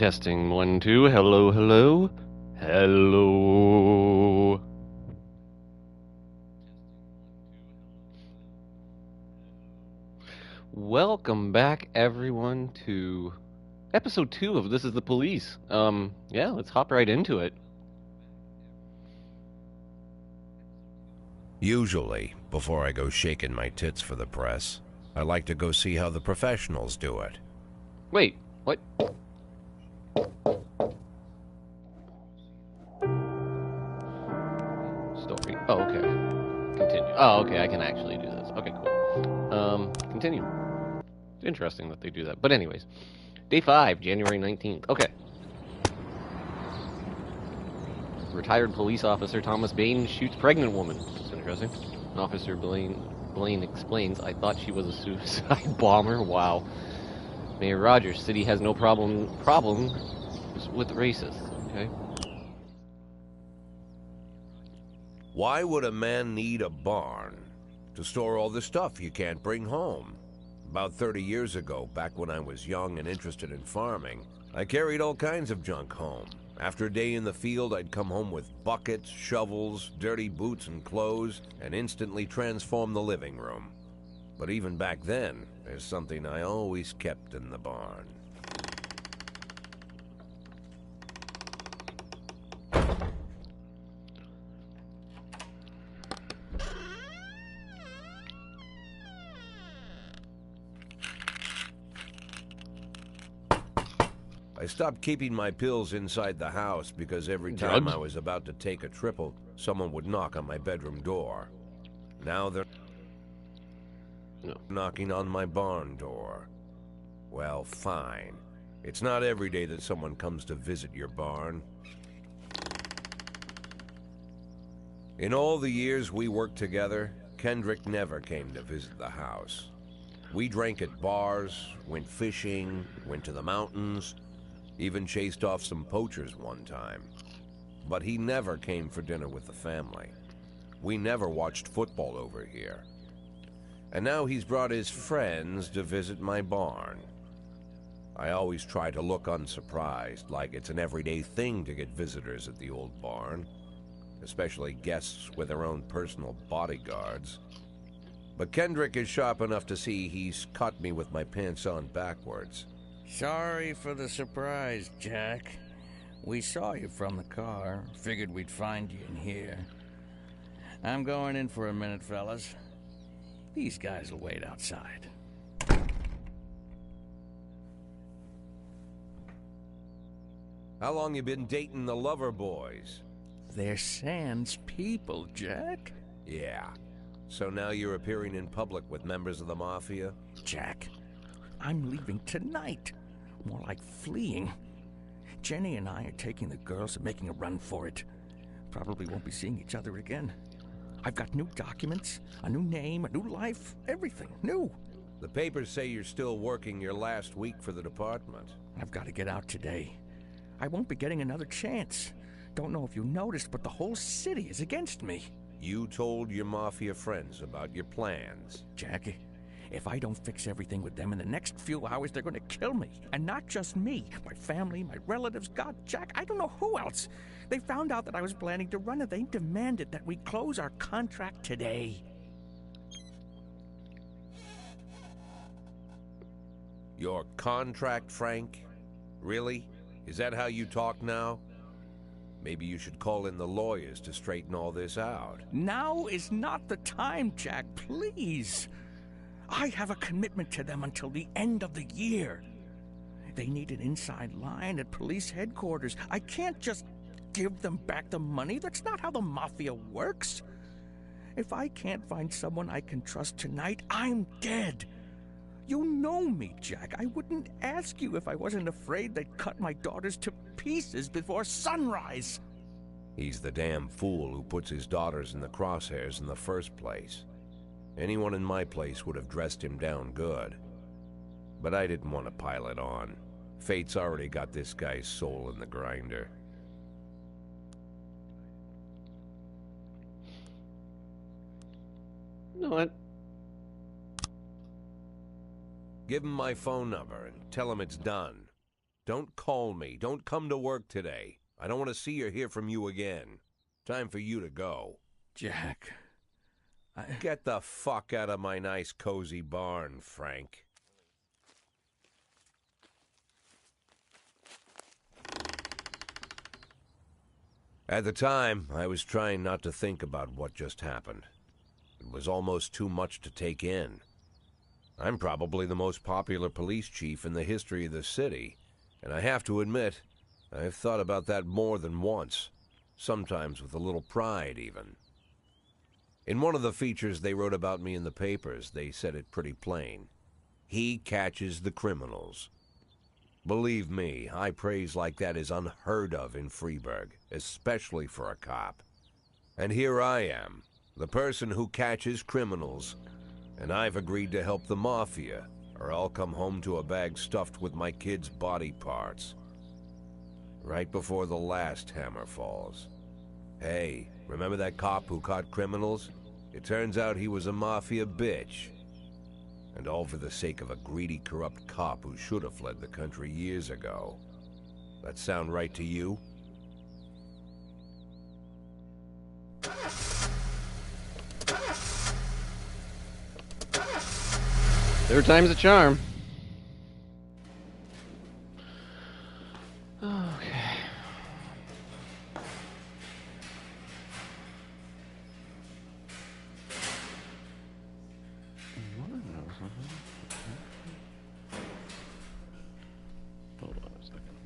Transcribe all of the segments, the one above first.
Testing 1 2. Hello, hello, hello. Welcome back, everyone, to episode 2 of This Is the Police. Yeah, let's hop right into it. Usually, before I go shaking my tits for the press, I like to go see how the professionals do it. Wait, what? Story. Oh, okay. Continue. Oh, okay, I can actually do this. Okay, cool. Continue. It's interesting that they do that. But anyways, day 5, January 19th. Okay. Retired police officer Thomas Bain shoots pregnant woman. That's interesting. Officer Blaine explains, I thought she was a suicide bomber. Wow. Mayor Rogers, city has no problem with racists. Okay. Why would a man need a barn? To store all the stuff you can't bring home. About 30 years ago, back when I was young and interested in farming, I carried all kinds of junk home. After a day in the field, I'd come home with buckets, shovels, dirty boots and clothes, and instantly transform the living room. But even back then, there's something I always kept in the barn. I stopped keeping my pills inside the house because every time Drugs? I was about to take a triple, someone would knock on my bedroom door. Now they're knocking on my barn door. Well, fine. It's not every day that someone comes to visit your barn. In all the years we worked together, Kendrick never came to visit the house. We drank at bars, went fishing, went to the mountains, even chased off some poachers one time. But he never came for dinner with the family. We never watched football over here. And now he's brought his friends to visit my barn. I always try to look unsurprised, like it's an everyday thing to get visitors at the old barn, especially guests with their own personal bodyguards. But Kendrick is sharp enough to see he's caught me with my pants on backwards. Sorry for the surprise, Jack. We saw you from the car. Figured we'd find you in here. I'm going in for a minute, fellas. These guys will wait outside. How long you been dating the lover boys? They're Sans people, Jack. Yeah. So now you're appearing in public with members of the Mafia? Jack, I'm leaving tonight. More like fleeing. Jenny and I are taking the girls and making a run for it. Probably won't be seeing each other again. I've got new documents, a new name, a new life, everything new. The papers say you're still working your last week for the department. I've got to get out today. I won't be getting another chance. Don't know if you noticed, but the whole city is against me. You told your Mafia friends about your plans. Jackie, if I don't fix everything with them in the next few hours, they're going to kill me. And not just me. My family, my relatives, God, Jack, I don't know who else. They found out that I was planning to run and they demanded that we close our contract today. Your contract, Frank? Really? Is that how you talk now? Maybe you should call in the lawyers to straighten all this out. Now is not the time, Jack, please. I have a commitment to them until the end of the year. They need an inside line at police headquarters. I can't just give them back the money. That's not how the Mafia works. If I can't find someone I can trust tonight, I'm dead. You know me, Jack. I wouldn't ask you if I wasn't afraid they'd cut my daughters to pieces before sunrise. He's the damn fool who puts his daughters in the crosshairs in the first place. Anyone in my place would have dressed him down good. But I didn't want to pile it on. Fate's already got this guy's soul in the grinder. You know what? Give him my phone number and tell him it's done. Don't call me. Don't come to work today. I don't want to see or hear from you again. Time for you to go. Jack, Get the fuck out of my nice cozy barn, Frank. At the time, I was trying not to think about what just happened. It was almost too much to take in. I'm probably the most popular police chief in the history of the city, and I have to admit, I've thought about that more than once, sometimes with a little pride even. In one of the features they wrote about me in the papers, they said it pretty plain. He catches the criminals. Believe me, high praise like that is unheard of in Freeburg, especially for a cop. And here I am, the person who catches criminals, and I've agreed to help the mafia, or I'll come home to a bag stuffed with my kids' body parts. Right before the last hammer falls. Hey, remember that cop who caught criminals? It turns out he was a mafia bitch. And all for the sake of a greedy, corrupt cop who should have fled the country years ago. That sound right to you? Third time's a charm. Okay. Hold on a second.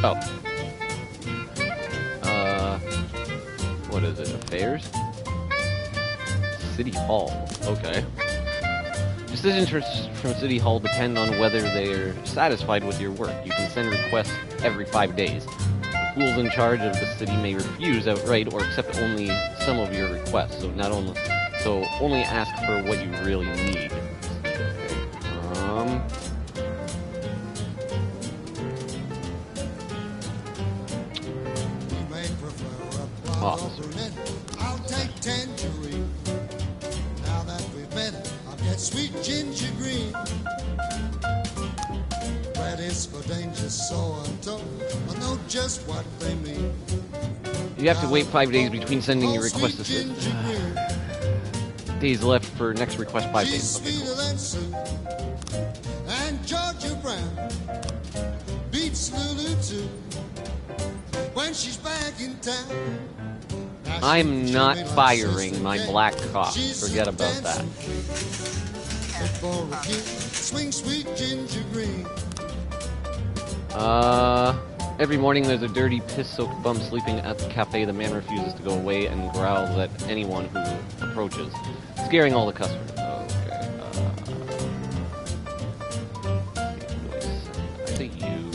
Oh. What is it? Affairs? City Hall. Okay. Decisions from City Hall depend on whether they're satisfied with your work. You can send requests every 5 days. The fools in charge of the city may refuse outright or accept only some of your requests. So only ask for what you really need. Officer. I'll take tangerine. Now that we've met, I'll get sweet ginger green. That is for danger, so I'm told. I know just what they mean. You have to wait 5 days between sending your request to days left for next request 5 days. Okay, Sweeter than Sue. And Georgia Brown beats Lulu too. When she's back in town. I'm not firing my black cop. Forget about that. Every morning there's a dirty, piss-soaked bum sleeping at the cafe. The man refuses to go away and growls at anyone who approaches, scaring all the customers. Okay. I think you.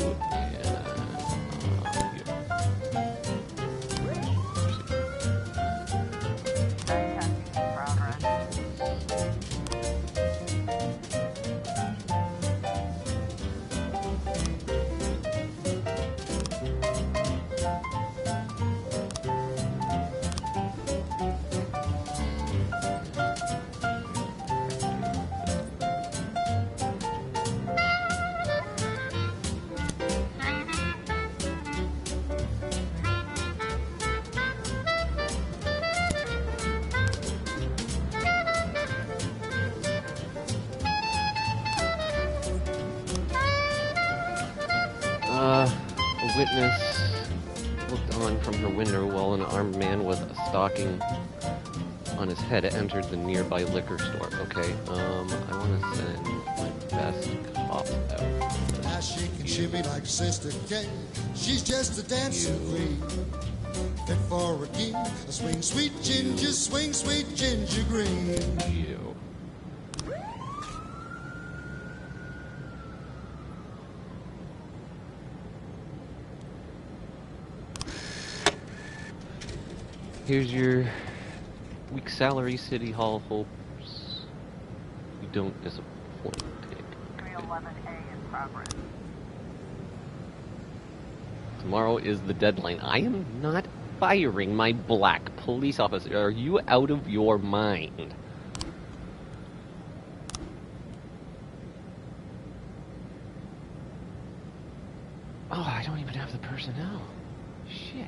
A witness looked on from her window while an armed man with a stocking on his head entered the nearby liquor store. Okay, I want to send my best cop out. Now she can shimmy like Sister Kay. She's just a dancing queen. Fit for a king. A swing, sweet ginger, swing, sweet ginger green. You. Here's your week's salary. City Hall hopes you don't disappoint. 311A in progress. Tomorrow is the deadline. I am not firing my black police officer. Are you out of your mind? Oh, I don't even have the personnel. Shit.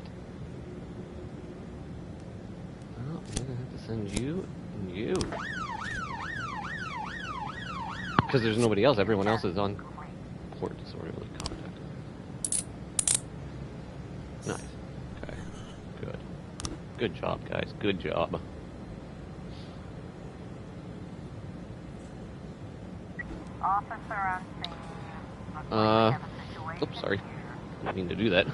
Well, I'm gonna have to send you and you. Because there's nobody else. Everyone else is on port disorderly contact. Nice. Okay. Good. Good job, guys. Good job. Officer on scene. Oops, sorry. Didn't mean to do that.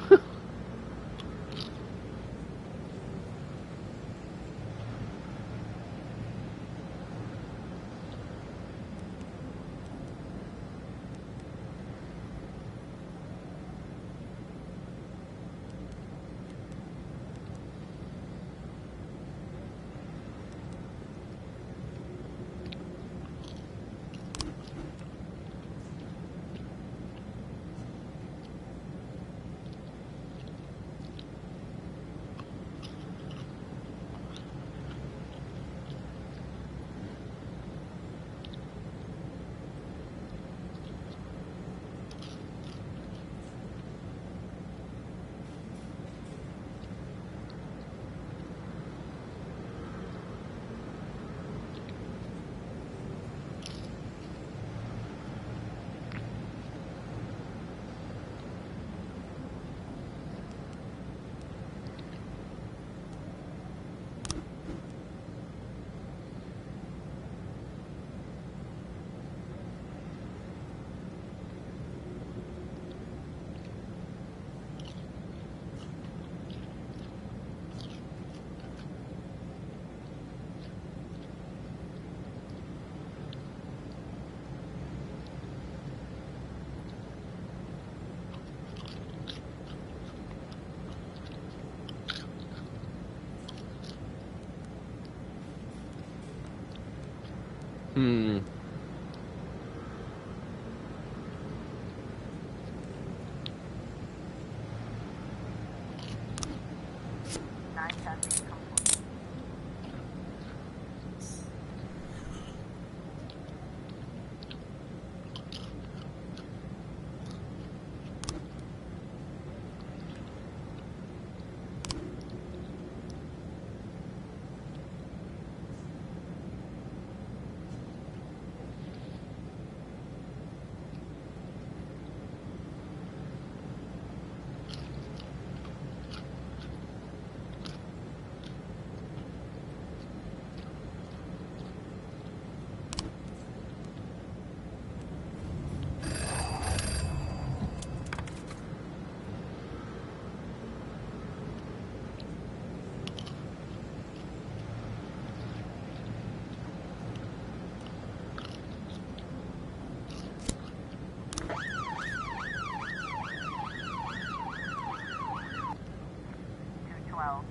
Hmm.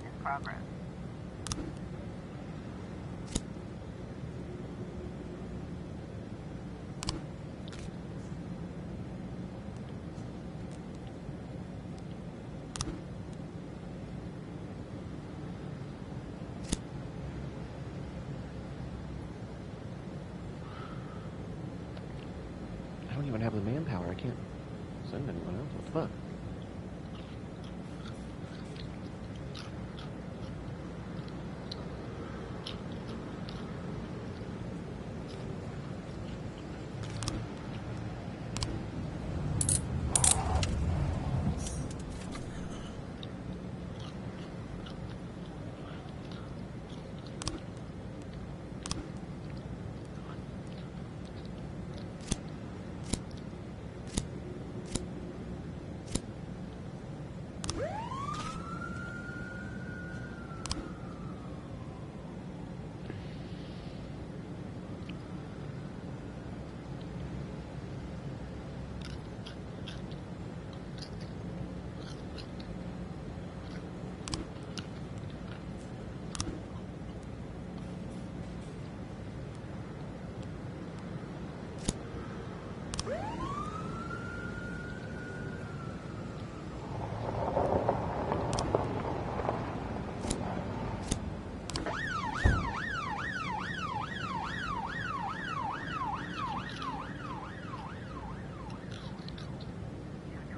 In progress. I don't even have the manpower. I can't send anyone else. What the fuck?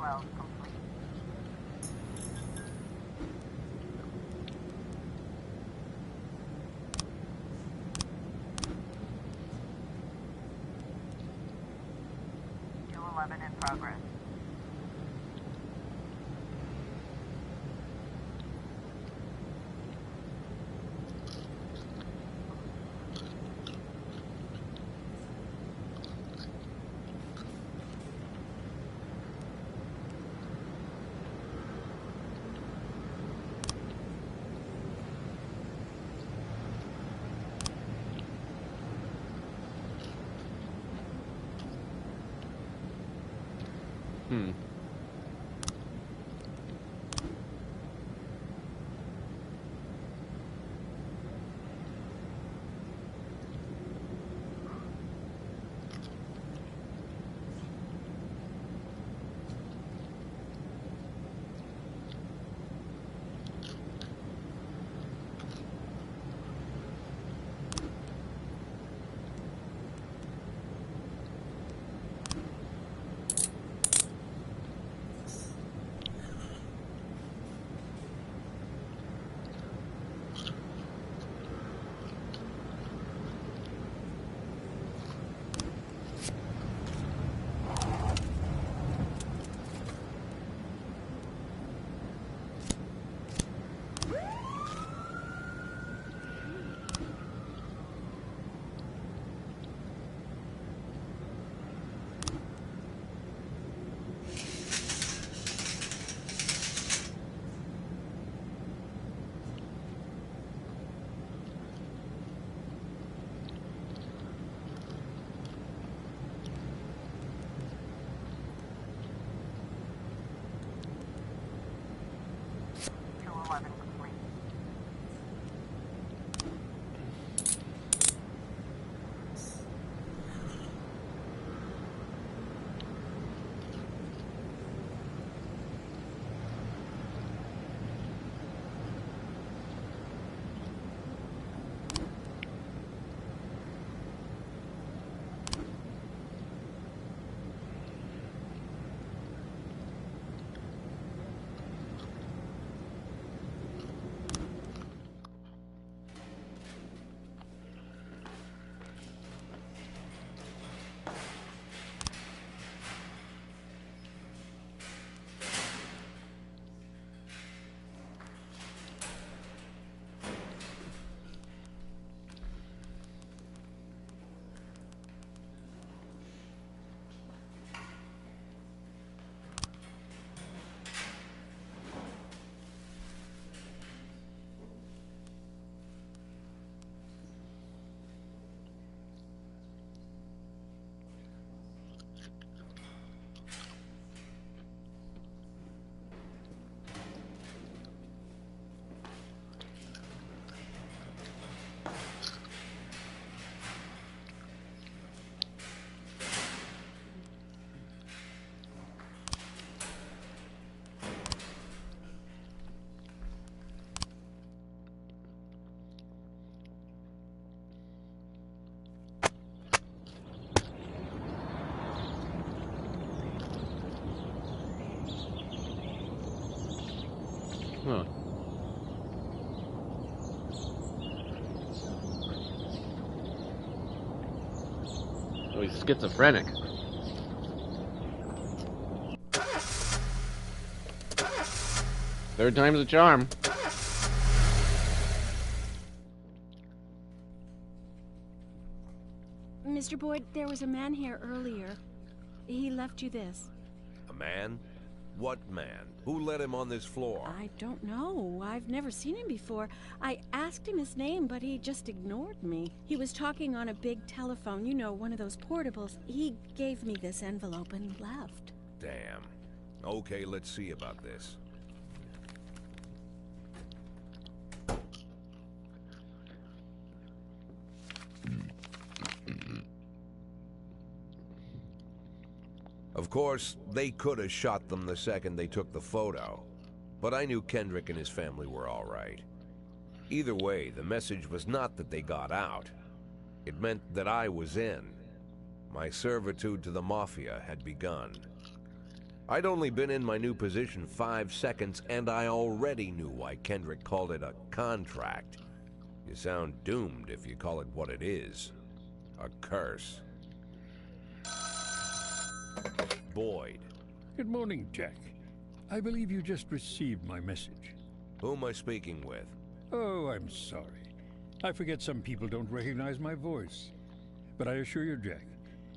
12 complete. In progress. Hmm. Complete. Huh. Oh, he's schizophrenic. Third time's a charm. Mr. Boyd, there was a man here earlier. He left you this. A man? What man? Who let him on this floor? I don't know. I've never seen him before. I asked him his name, but he just ignored me. He was talking on a big telephone, you know, one of those portables. He gave me this envelope and left. Damn. Okay, let's see about this. Of course, they could have shot them the second they took the photo. But I knew Kendrick and his family were all right. Either way, the message was not that they got out. It meant that I was in. My servitude to the Mafia had begun. I'd only been in my new position 5 seconds, and I already knew why Kendrick called it a contract. You sound doomed if you call it what it is. A curse. Boyd. Good morning, Jack. I believe you just received my message. Who am I speaking with? Oh, I'm sorry. I forget some people don't recognize my voice. But I assure you, Jack,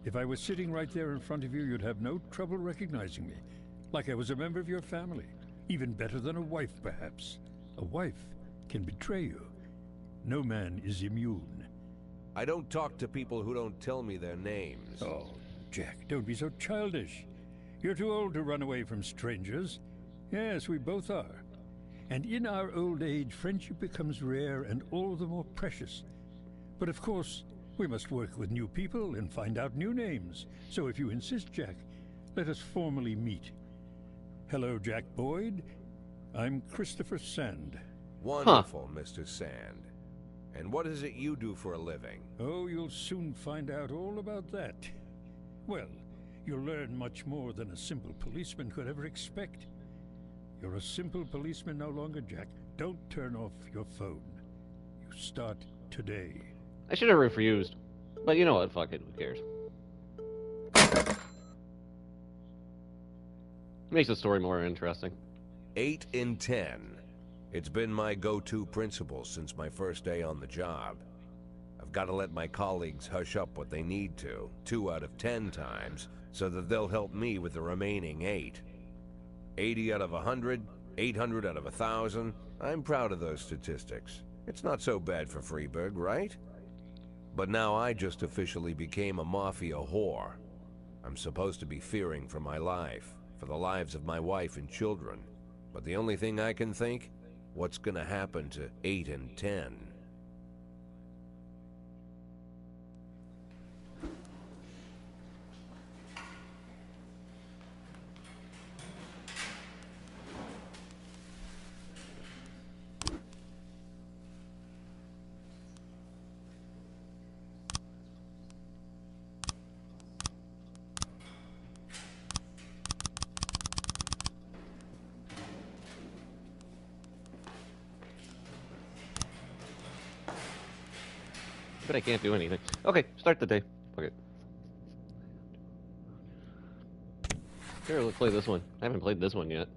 if I was sitting right there in front of you, you'd have no trouble recognizing me. Like I was a member of your family. Even better than a wife, perhaps. A wife can betray you. No man is immune. I don't talk to people who don't tell me their names. Oh, Jack, don't be so childish. You're too old to run away from strangers. Yes, we both are. And in our old age, friendship becomes rare and all the more precious. But of course, we must work with new people and find out new names. So if you insist, Jack, let us formally meet. Hello, Jack Boyd. I'm Christopher Sand. Wonderful, Mr. Sand. And what is it you do for a living? Oh, you'll soon find out all about that. Well, you'll learn much more than a simple policeman could ever expect. You're a simple policeman no longer, Jack. Don't turn off your phone. You start today. I should have refused. But you know what? Fuck it. Who cares? Makes the story more interesting. 8 in 10. It's been my go-to principle since my first day on the job. I've got to let my colleagues hush up what they need to, 2 out of 10 times, so that they'll help me with the remaining 8. 80 out of 100, 800 out of 1,000. I'm proud of those statistics. It's not so bad for Freeburg, right? But now I just officially became a mafia whore. I'm supposed to be fearing for my life, for the lives of my wife and children. But the only thing I can think, what's gonna happen to 8 and 10? But I can't do anything. Okay, start the day. Fuck it. Here, let's play this one. I haven't played this one yet.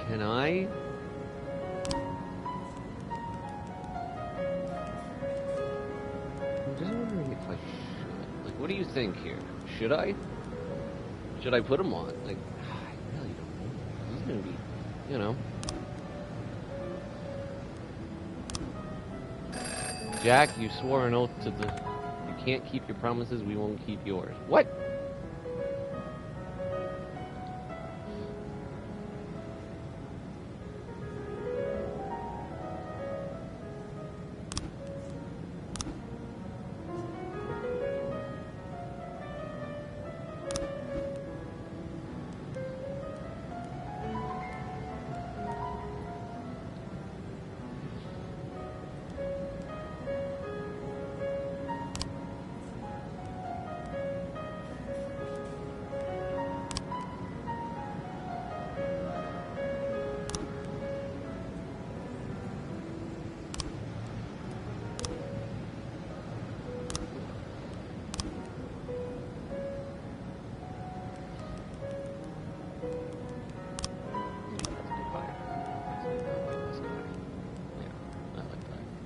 Can I? I'm just wondering if I should. Like, what do you think here? Should I? Should I put him on? Like, I really don't know. This is gonna be, you know. Jack, you swore an oath to the... You can't keep your promises, we won't keep yours. What?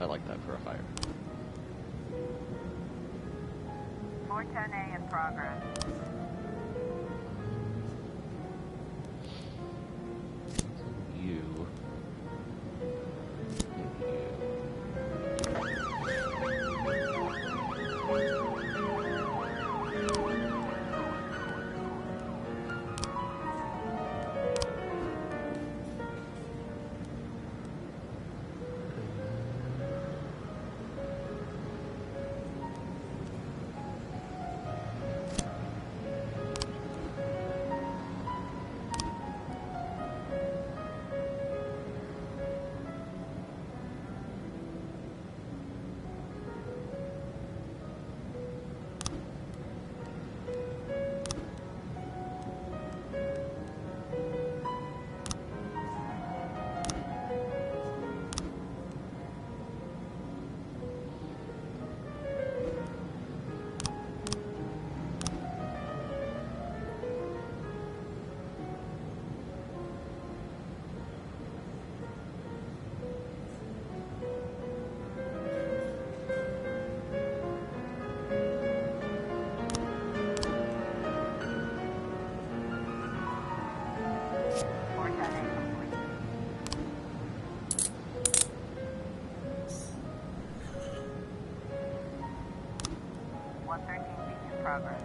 I like that for a fire. 410A in progress. progress.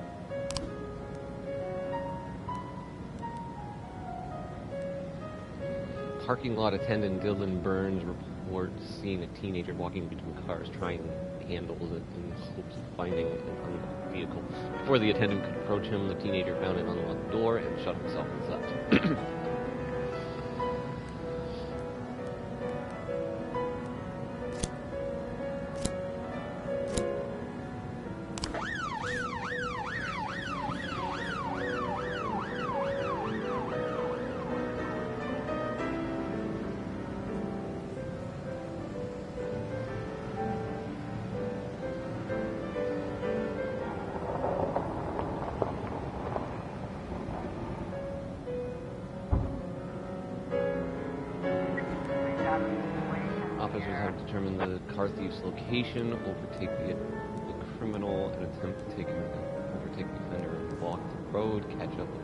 Parking lot attendant Dylan Burns reports seeing a teenager walking between cars, trying handles it in hopes of finding an unlocked vehicle. Before the attendant could approach him, the teenager found an unlocked door and shut himself inside. Officers have determined the car thief's location, overtake the criminal, and attempt to overtake the offender and block the road, catch up with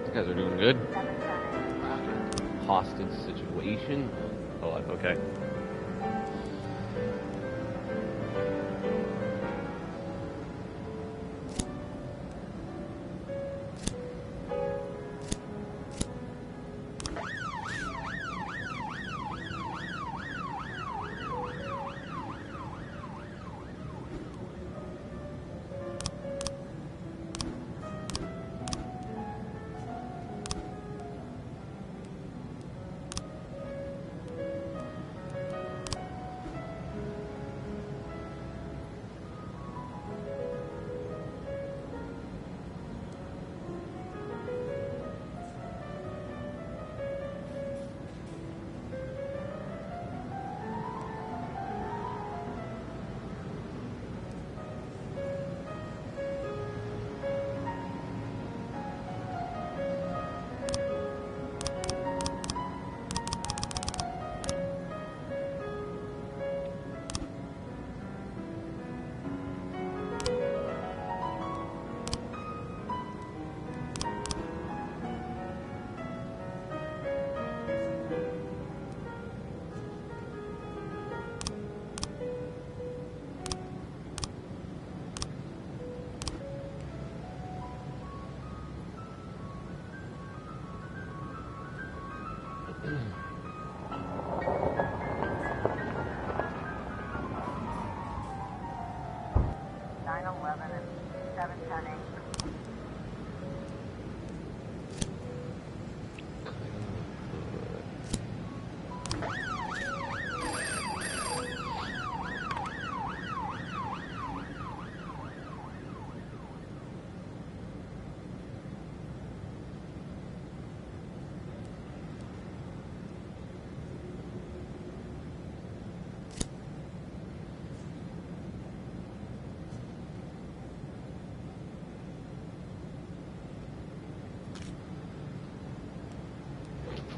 These guys are doing good. Hostage situation. Oh, okay.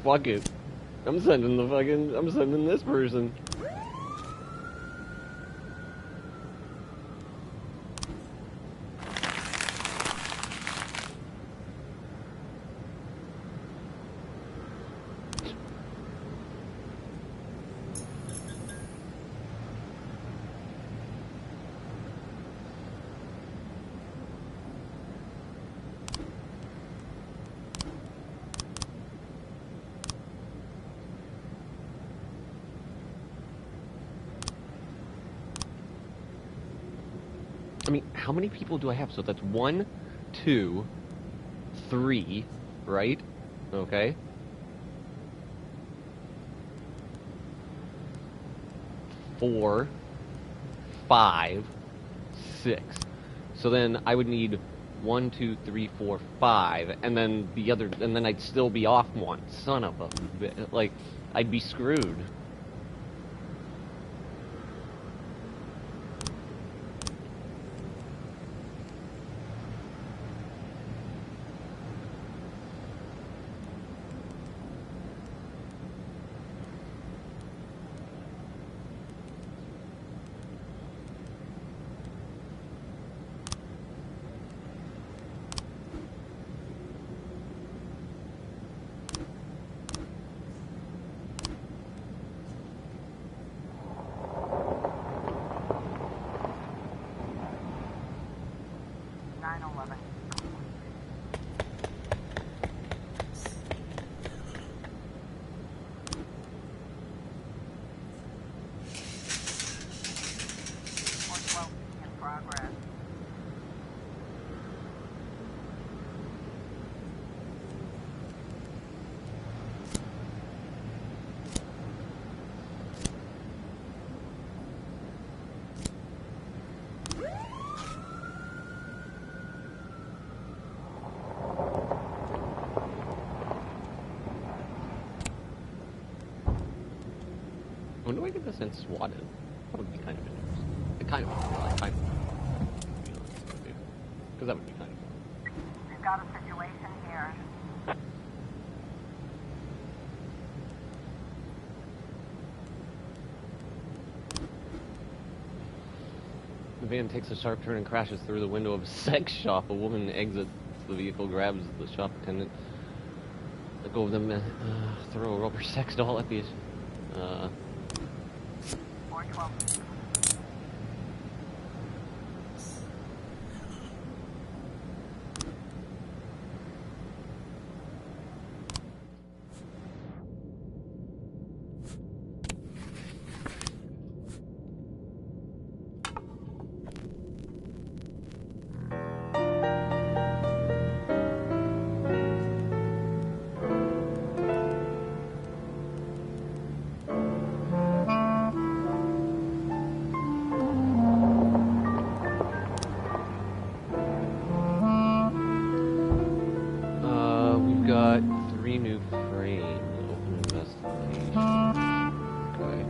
Fuck it. I'm sending this person. I mean, how many people do I have? So that's 1, 2, 3, right? Okay. 4, 5, 6. So then I would need 1, 2, 3, 4, 5, and then the other, and then I'd still be off one. Son of a, like, I'd be screwed. 911. In progress. When do I get this in swatted? That would be kind of interesting. Kind of. Because that would be kind of fun. We've got a situation here. The van takes a sharp turn and crashes through the window of a sex shop. A woman exits the vehicle, grabs the shop attendant. Let go of them and throw a rubber sex doll at the... 412. We've got 3 new frames. Open investigation. Okay.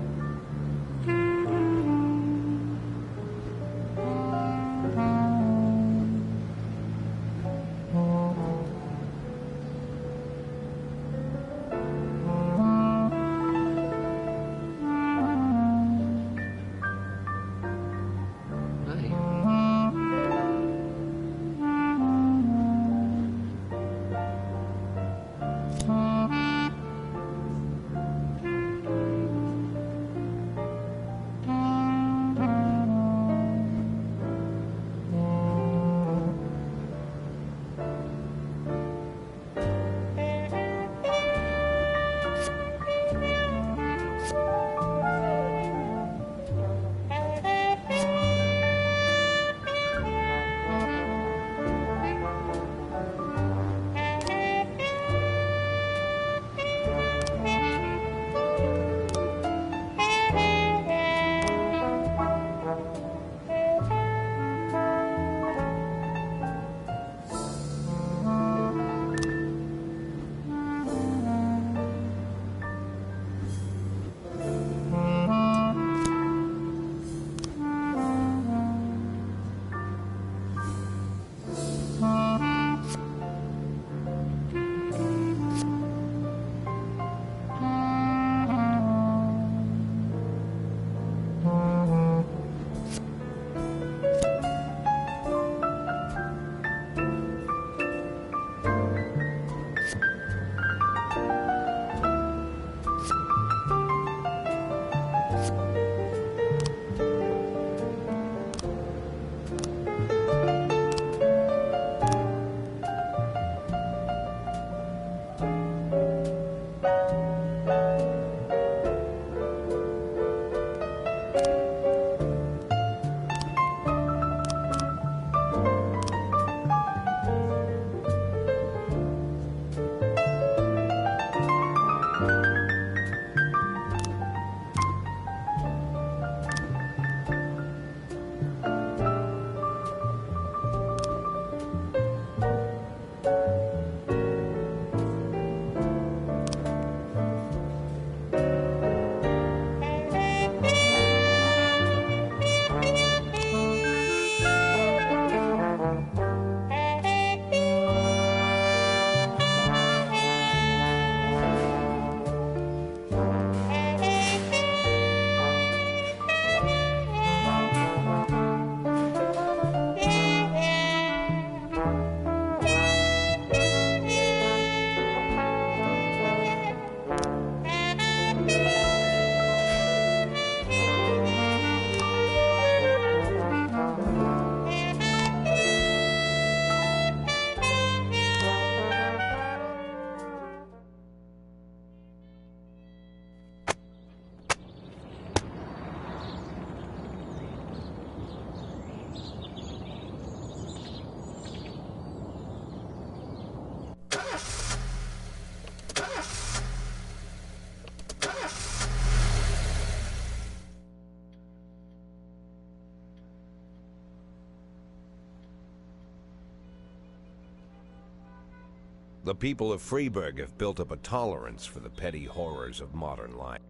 The people of Freeburg have built up a tolerance for the petty horrors of modern life.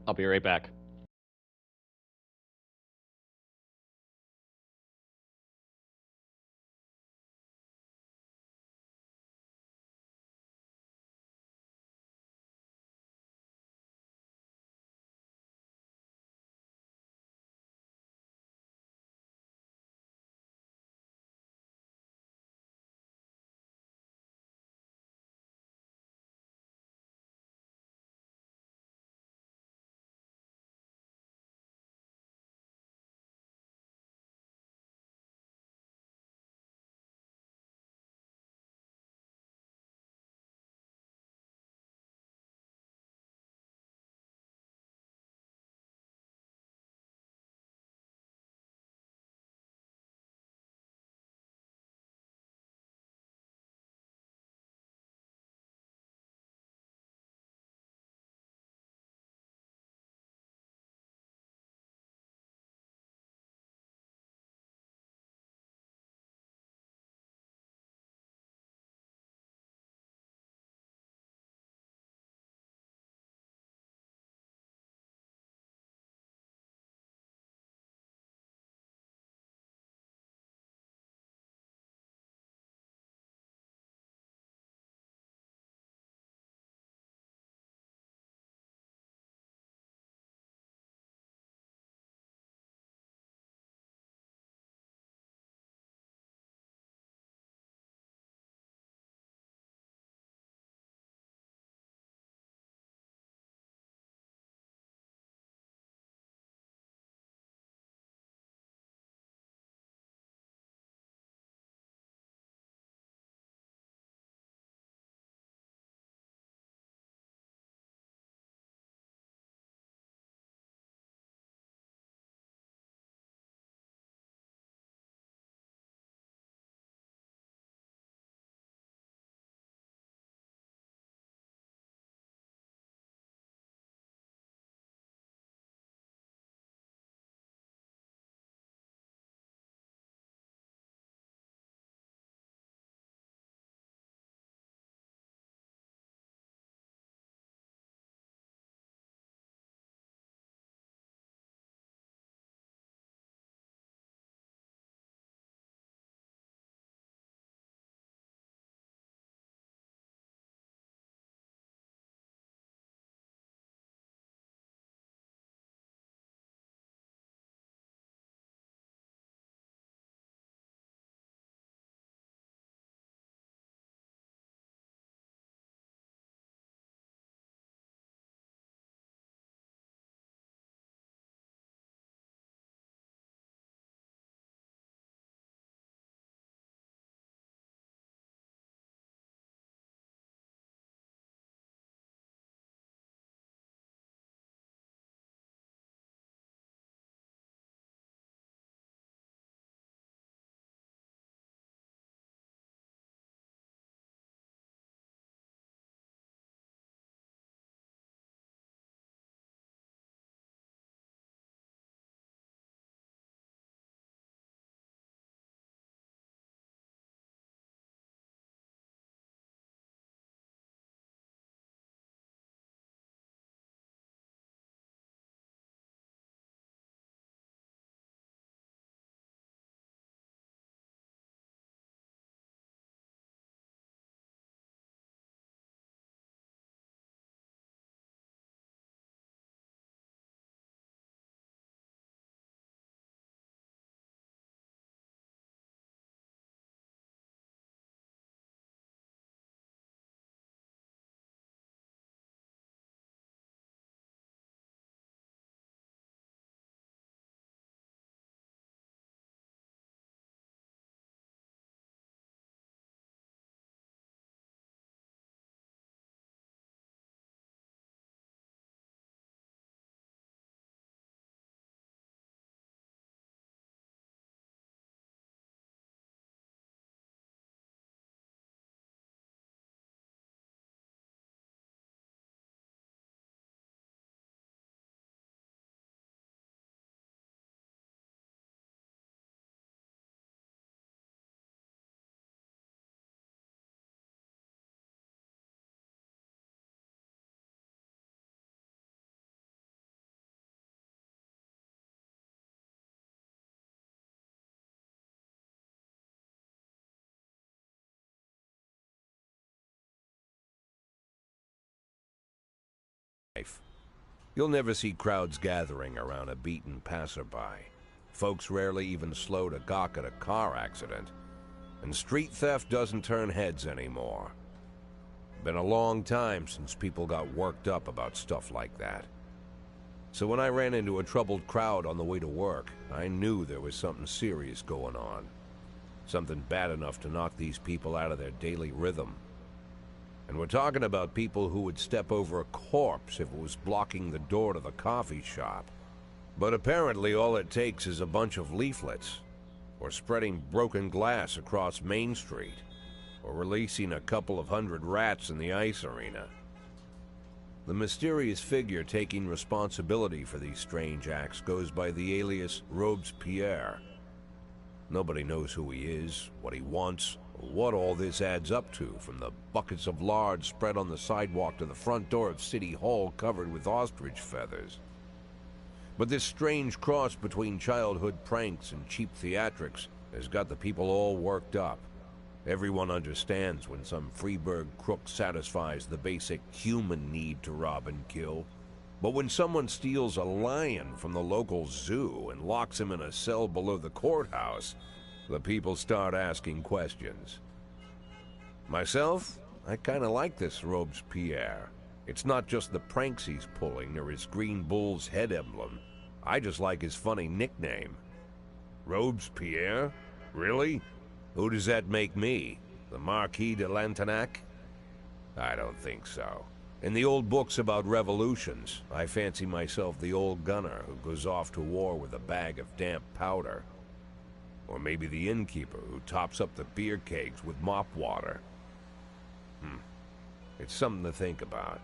I'll be right back. You'll never see crowds gathering around a beaten passerby. Folks rarely even slow to gawk at a car accident. And street theft doesn't turn heads anymore. Been a long time since people got worked up about stuff like that. So when I ran into a troubled crowd on the way to work, I knew there was something serious going on. Something bad enough to knock these people out of their daily rhythm. And we're talking about people who would step over a corpse if it was blocking the door to the coffee shop. But apparently all it takes is a bunch of leaflets, or spreading broken glass across Main Street, or releasing a couple of hundred rats in the ice arena. The mysterious figure taking responsibility for these strange acts goes by the alias Robespierre. Nobody knows who he is, what he wants, or what all this adds up to, from the buckets of lard spread on the sidewalk to the front door of City Hall covered with ostrich feathers. But this strange cross between childhood pranks and cheap theatrics has got the people all worked up. Everyone understands when some Freeburg crook satisfies the basic human need to rob and kill. But when someone steals a lion from the local zoo and locks him in a cell below the courthouse, the people start asking questions. Myself, I kinda like this Robespierre. It's not just the pranks he's pulling or his green bull's head emblem. I just like his funny nickname. Robespierre? Really? Who does that make me? The Marquis de Lantenac? I don't think so. In the old books about revolutions, I fancy myself the old gunner who goes off to war with a bag of damp powder. Or maybe the innkeeper who tops up the beer kegs with mop water. It's something to think about.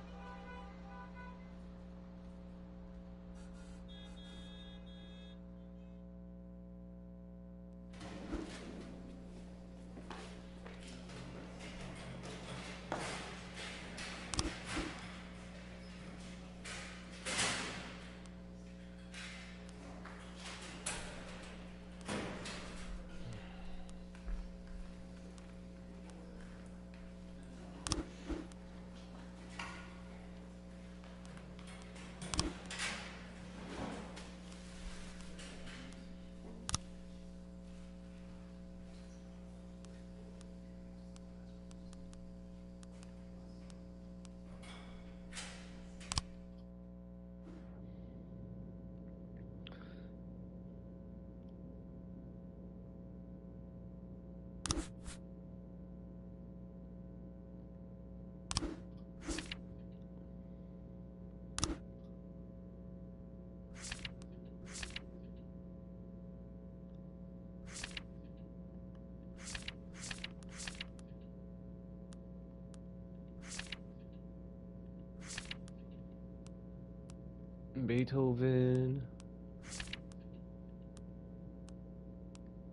Beethoven.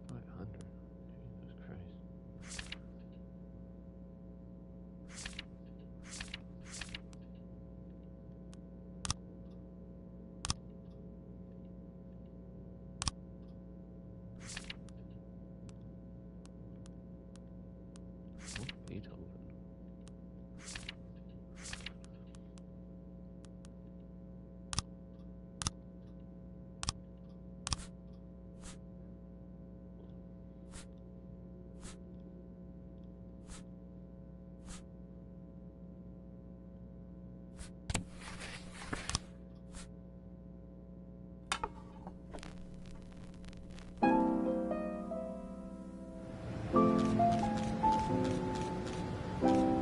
500. Jesus Christ. Beethoven.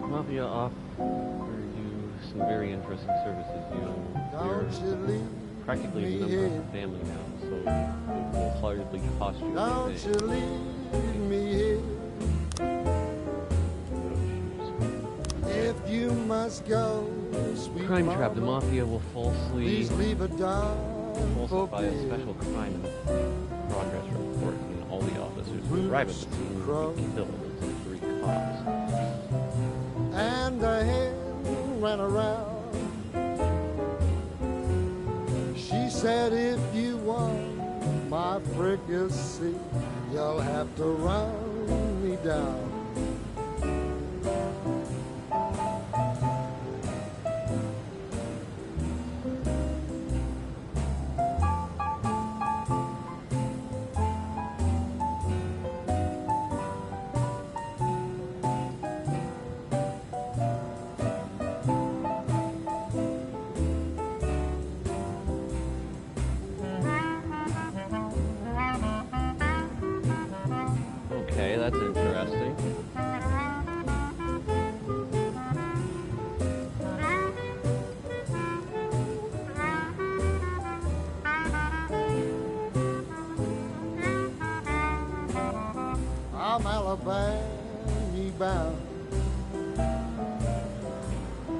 Mafia offer you some very interesting services. You're practically a member of the family now, so it will hardly cost you Don't you anything. leave me here. If you must go, sweet Crime Trap. The mama, Mafia will falsely please leave a dime for falsify a beer. special crime in progress report, and all the officers who arrive at the scene will be killed as 3 cops. And the hen ran around. She said, if you want my fricassee, you'll have to run me down. I'm Alabama bound.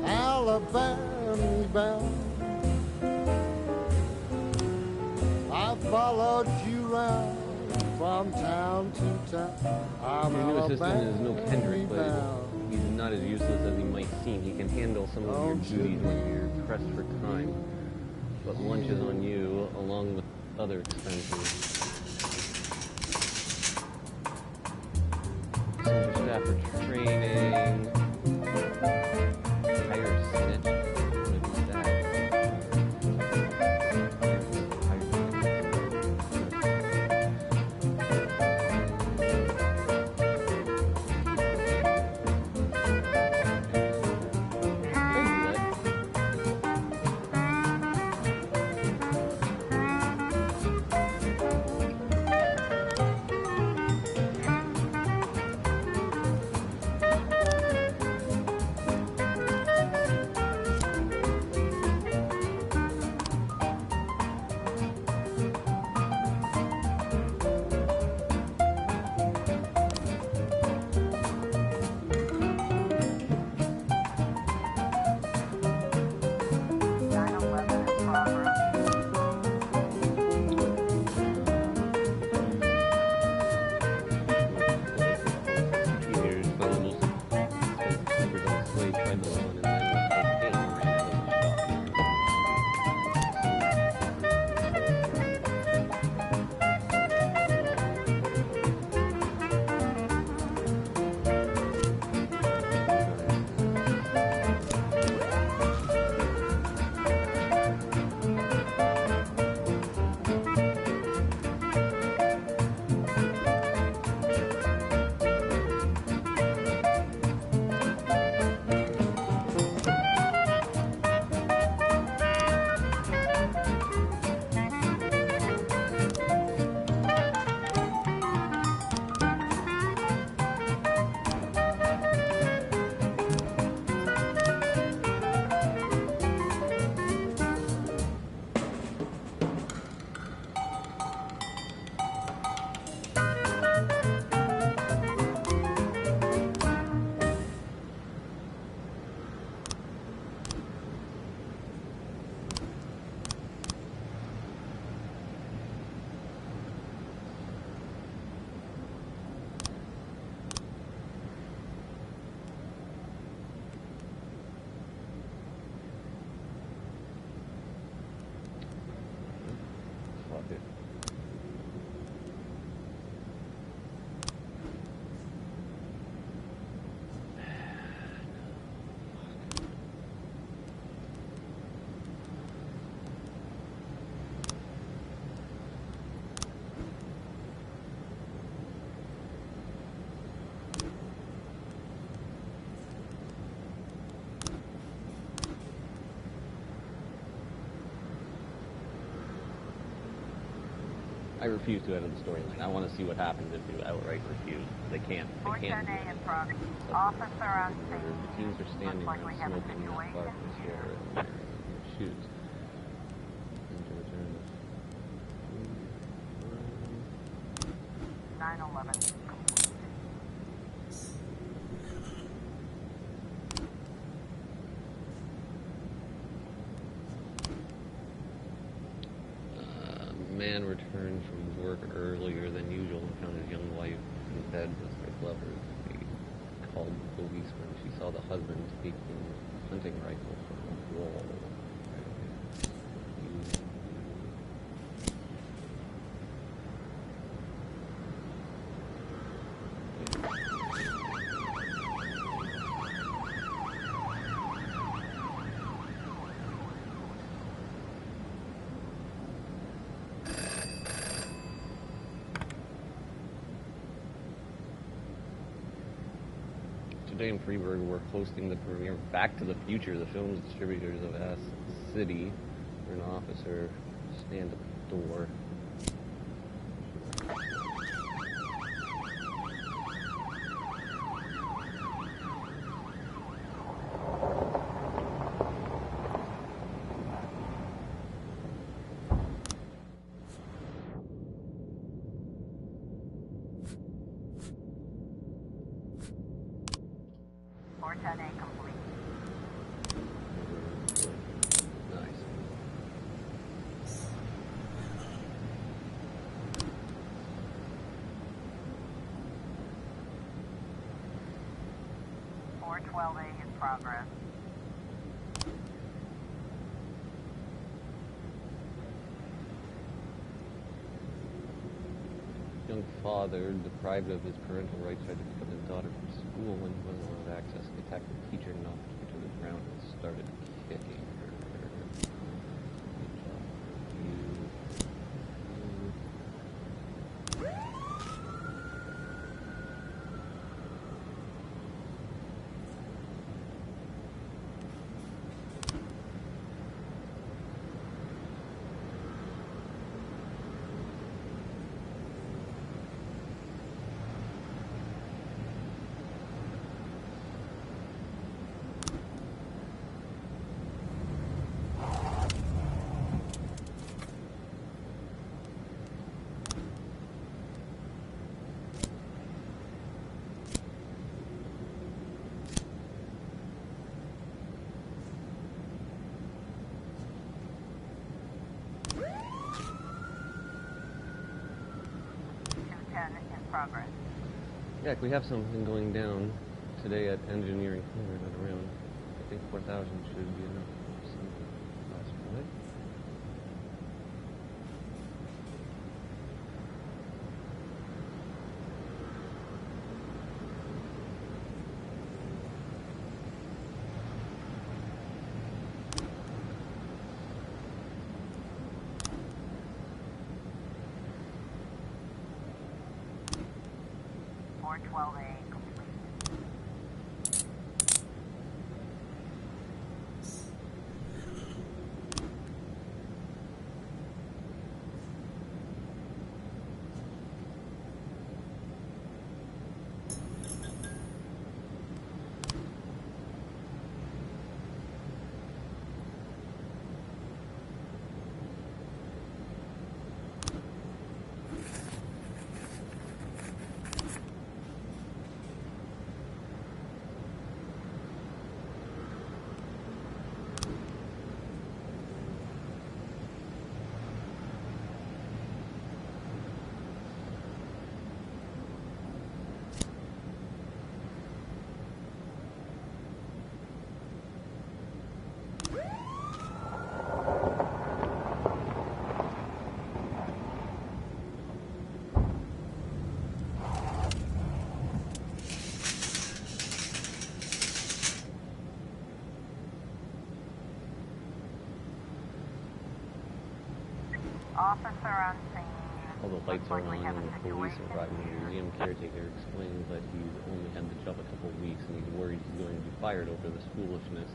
Alabama bound. I followed you round from town to town. I'm Your new assistant is no Alabama Kendrick, but bound. he's not as useless as he might seem. He can handle some of your duties when you're pressed for time. But lunch is on you, along with other expenses. Send your staff for training. Hire a snitch. What is that? I refuse to enter the storyline. I want to see what happens if you outright refuse. They can't. They can't. in progress. Officer on scene. The teams are standing Looks like there we have a smoking in situation the atmosphere and wearing their shoes. And to return this. 9/11. Man returned from work earlier than usual and found his young wife in bed with their lovers. He called the police when she saw the husband taking a hunting rifle from a wall. Today in Freeburg, we're hosting the premiere of Back to the Future, the film's distributors of S City. For an officer, stand at the door. 410A complete. Nice. .412A in progress. Young father, deprived of his parental rights, tried to pick up his daughter from school when he wasn't allowed access. He attacked the teacher, knocked her to the ground, and started kicking her. Good job. Progress. Yeah, we have something going down today at engineering corner and around. I think 4,000 should be enough. Last point. .412A complete. Officer on scene. All the lights are Looks like we on have and a the police situation. arrive. The museum caretaker explains that he's only had the job a couple of weeks and he's worried he's going to be fired over this foolishness.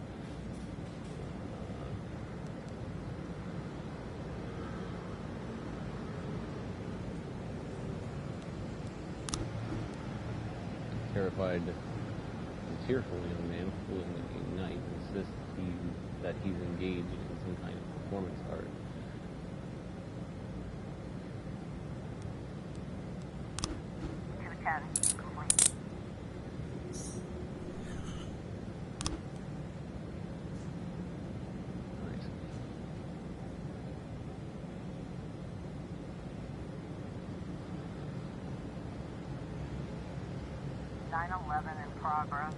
Terrified and tearful young man, pulling a knife, insists that he's engaged in some kind of performance art. Complete. Nice. .911 in progress.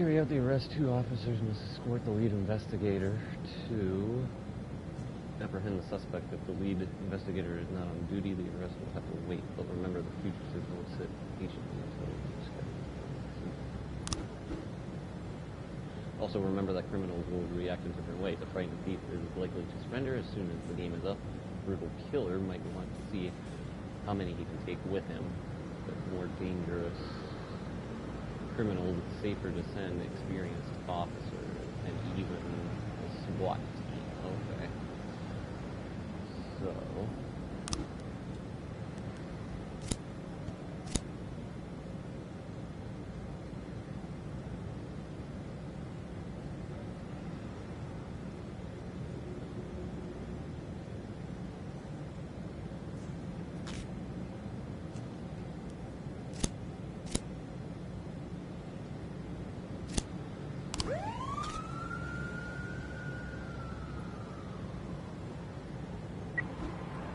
carry out the arrest, 2 officers must escort the lead investigator to apprehend the suspect. If the lead investigator is not on duty, the arrest will have to wait. But remember, the fugitive won't sit patiently until it's scheduled. Also, remember that criminals will react in different ways. A frightened thief is likely to surrender as soon as the game is up. A brutal killer might want to see how many he can take with him. But more dangerous criminals, it's safer to send experienced officers and even a SWAT team. Okay. So...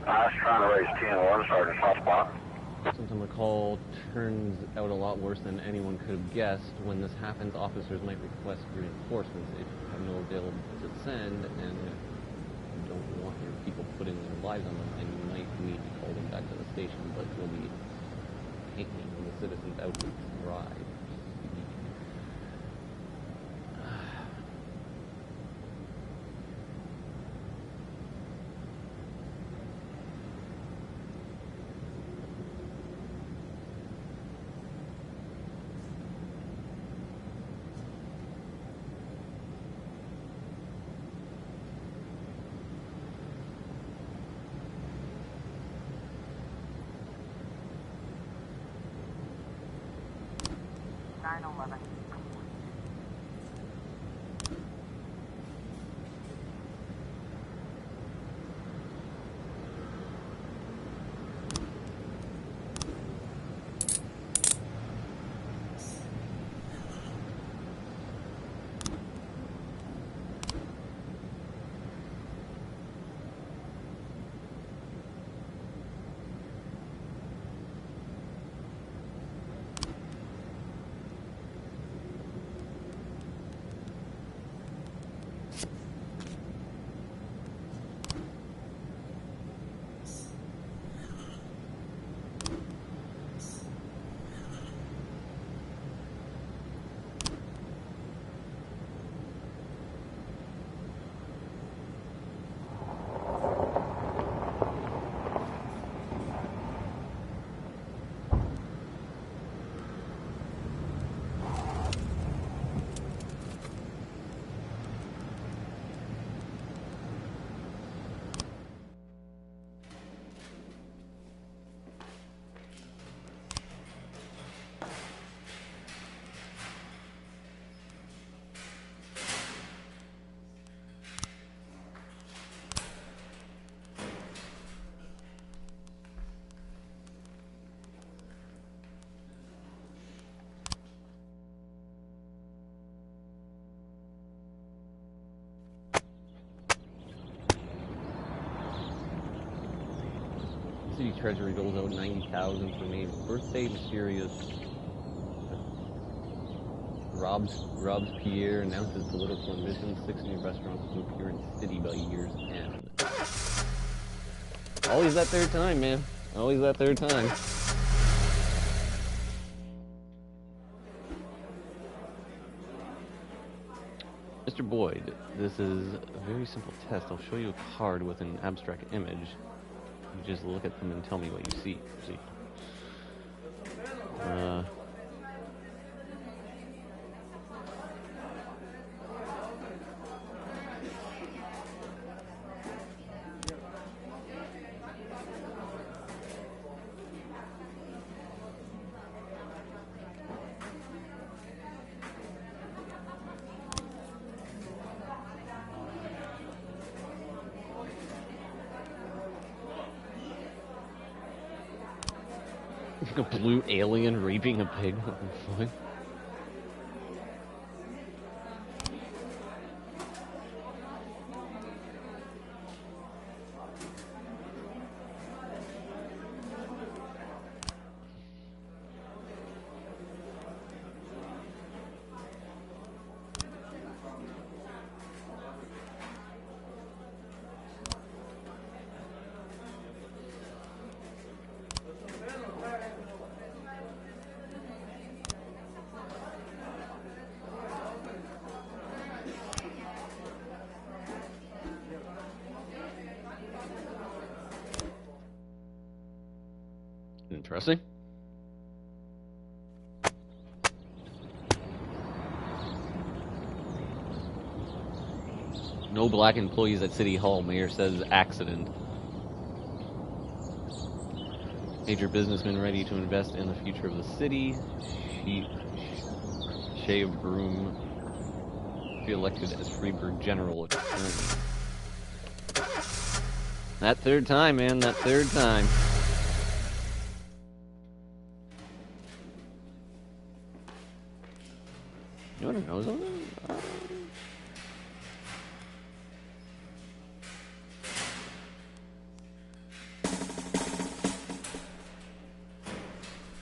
I was trying to raise 10-1, Sergeant Hotspot. Symptom recall turns out a lot worse than anyone could have guessed. When this happens, officers might request reinforcements. If you have no available to send and you don't want your people putting their lives on the line, you might need to call them back to the station, but you'll be hanging when the citizens outreach drive. City Treasury doles out 90,000 for May's birthday. Mysterious Robs Pierre announces political ambitions. 6 new restaurants will appear in the city by year's end. Always that third time, man. Always that third time. Mr. Boyd, this is a very simple test. I'll show you a card with an abstract image. You just look at them and tell me what you see. A blue alien raping a pig. Fine. Interesting. No black employees at City Hall, mayor says accident. Major businessmen ready to invest in the future of the city. Shea Broom be elected as Freeburg General Attorney. That third time, man, that third time. You want to know something?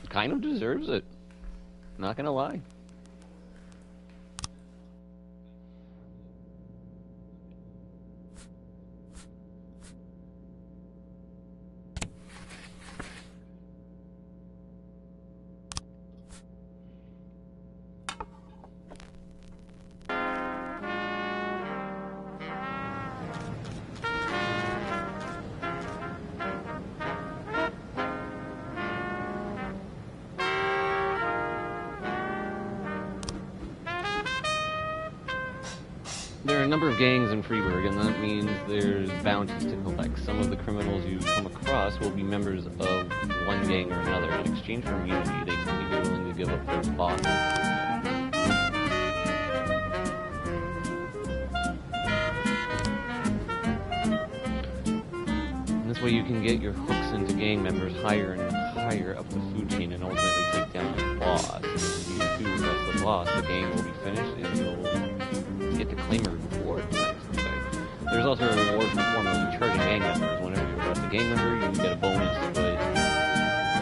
Kind of deserves it. Not gonna lie. There are a number of gangs in Freeburg, and that means there's bounties to collect. Some of the criminals you come across will be members of one gang or another. In exchange for immunity, they can be willing to give up their bosses. And this way you can get your hooks into gang members higher and higher up the food chain and ultimately take down the boss. If you do arrest the boss, the gang will be finished and you'll get to claim a reward. There's also a reward for formally charging gang members. Whenever you arrest a gang member, you get a bonus, but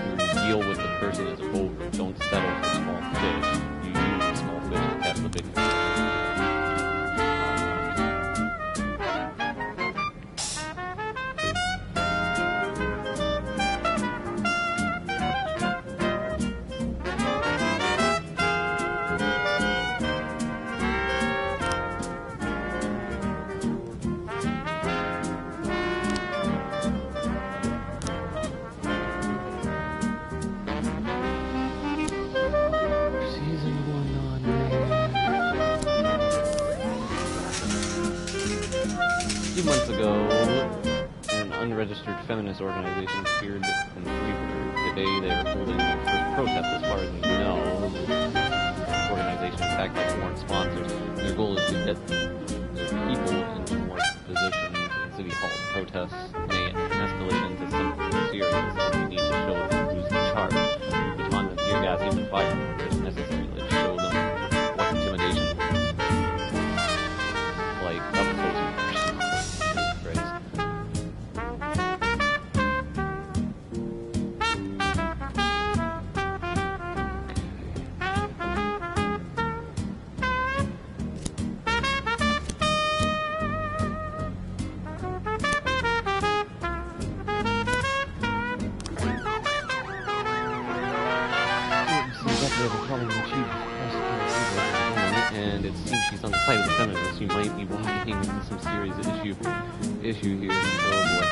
your deal with the person is over. Don't settle for small fish. You use the small fish to catch the big fish. Months ago, an unregistered feminist organization appeared in Freeburg. Today they are holding their first protest, as far as we know. The organization is backed by foreign sponsors. Their goal is to get their people into more positions in City Hall. Protests may escalate into something serious, and we need to show them who's in charge. Baton and tear gas, even fire, if necessary. Let's show them what intimidation is. Like, up close and personal. And it seems she's on the side of the feminists. You might be walking into some serious issue here. Oh boy.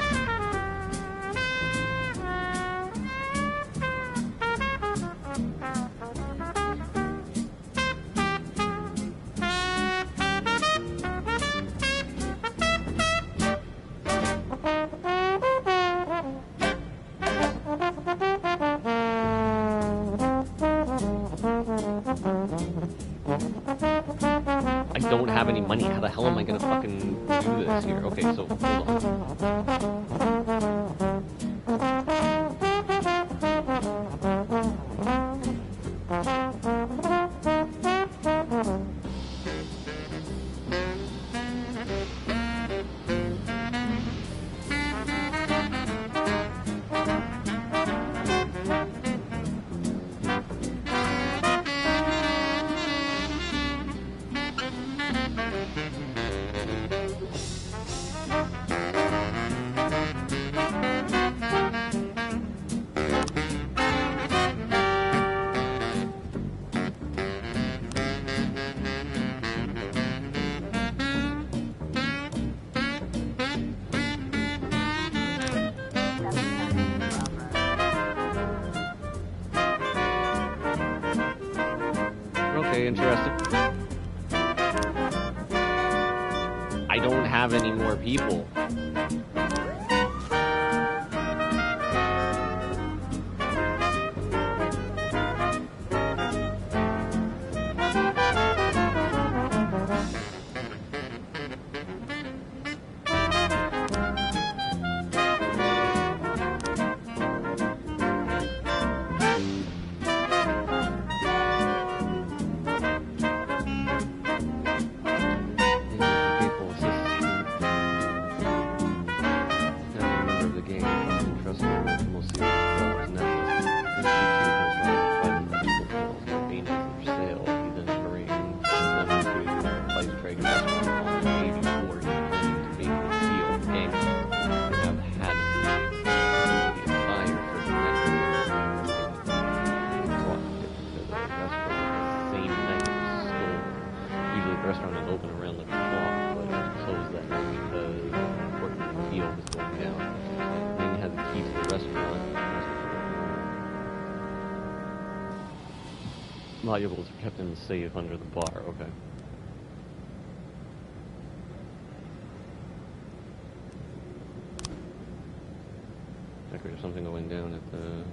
I don't have any money. How the hell am I gonna fucking do this here? Okay, so hold on. Okay, interesting. I don't have any more people. Valuables are kept in the safe under the bar. Okay. Like there's something going down at the...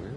Where?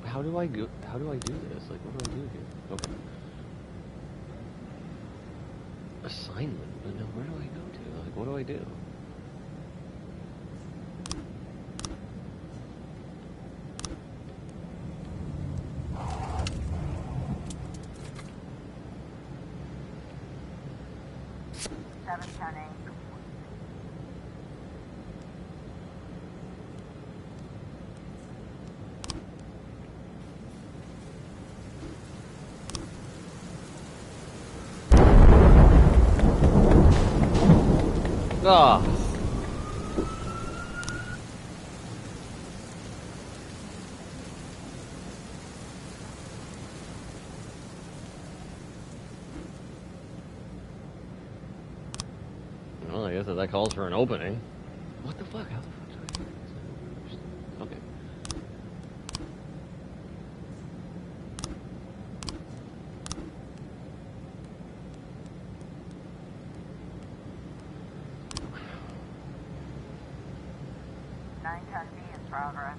How do I go? How do I do this? Like, what do I do here? Okay. Assignment? But no, where do I go to? Like, what do I do? Ah. Well, I guess that calls for an opening. What the fuck? How the fuck do I do this? Okay. Progress.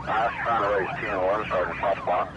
I was trying to raise 10-1, Sergeant Hotspot.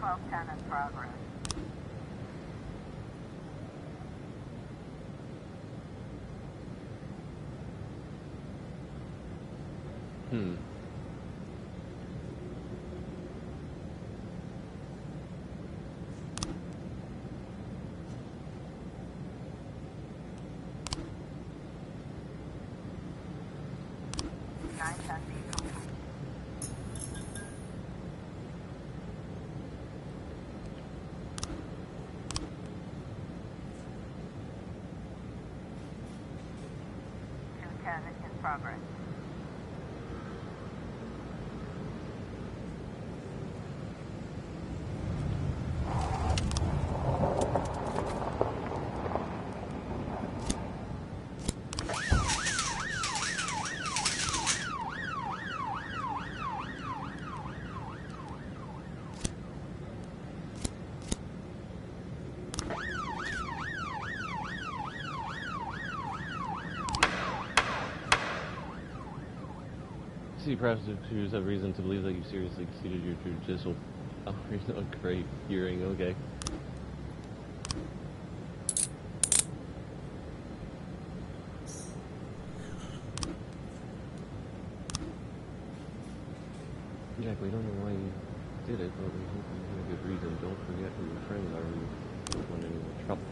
1210 in progress. Hmm. In progress. City prosecutors have reason to believe that you seriously exceeded your judicial powers. Oh, great hearing. Okay. Jack, we don't know why you did it, but we hope you have a good reason. Don't forget who your friends are. We don't want any more trouble.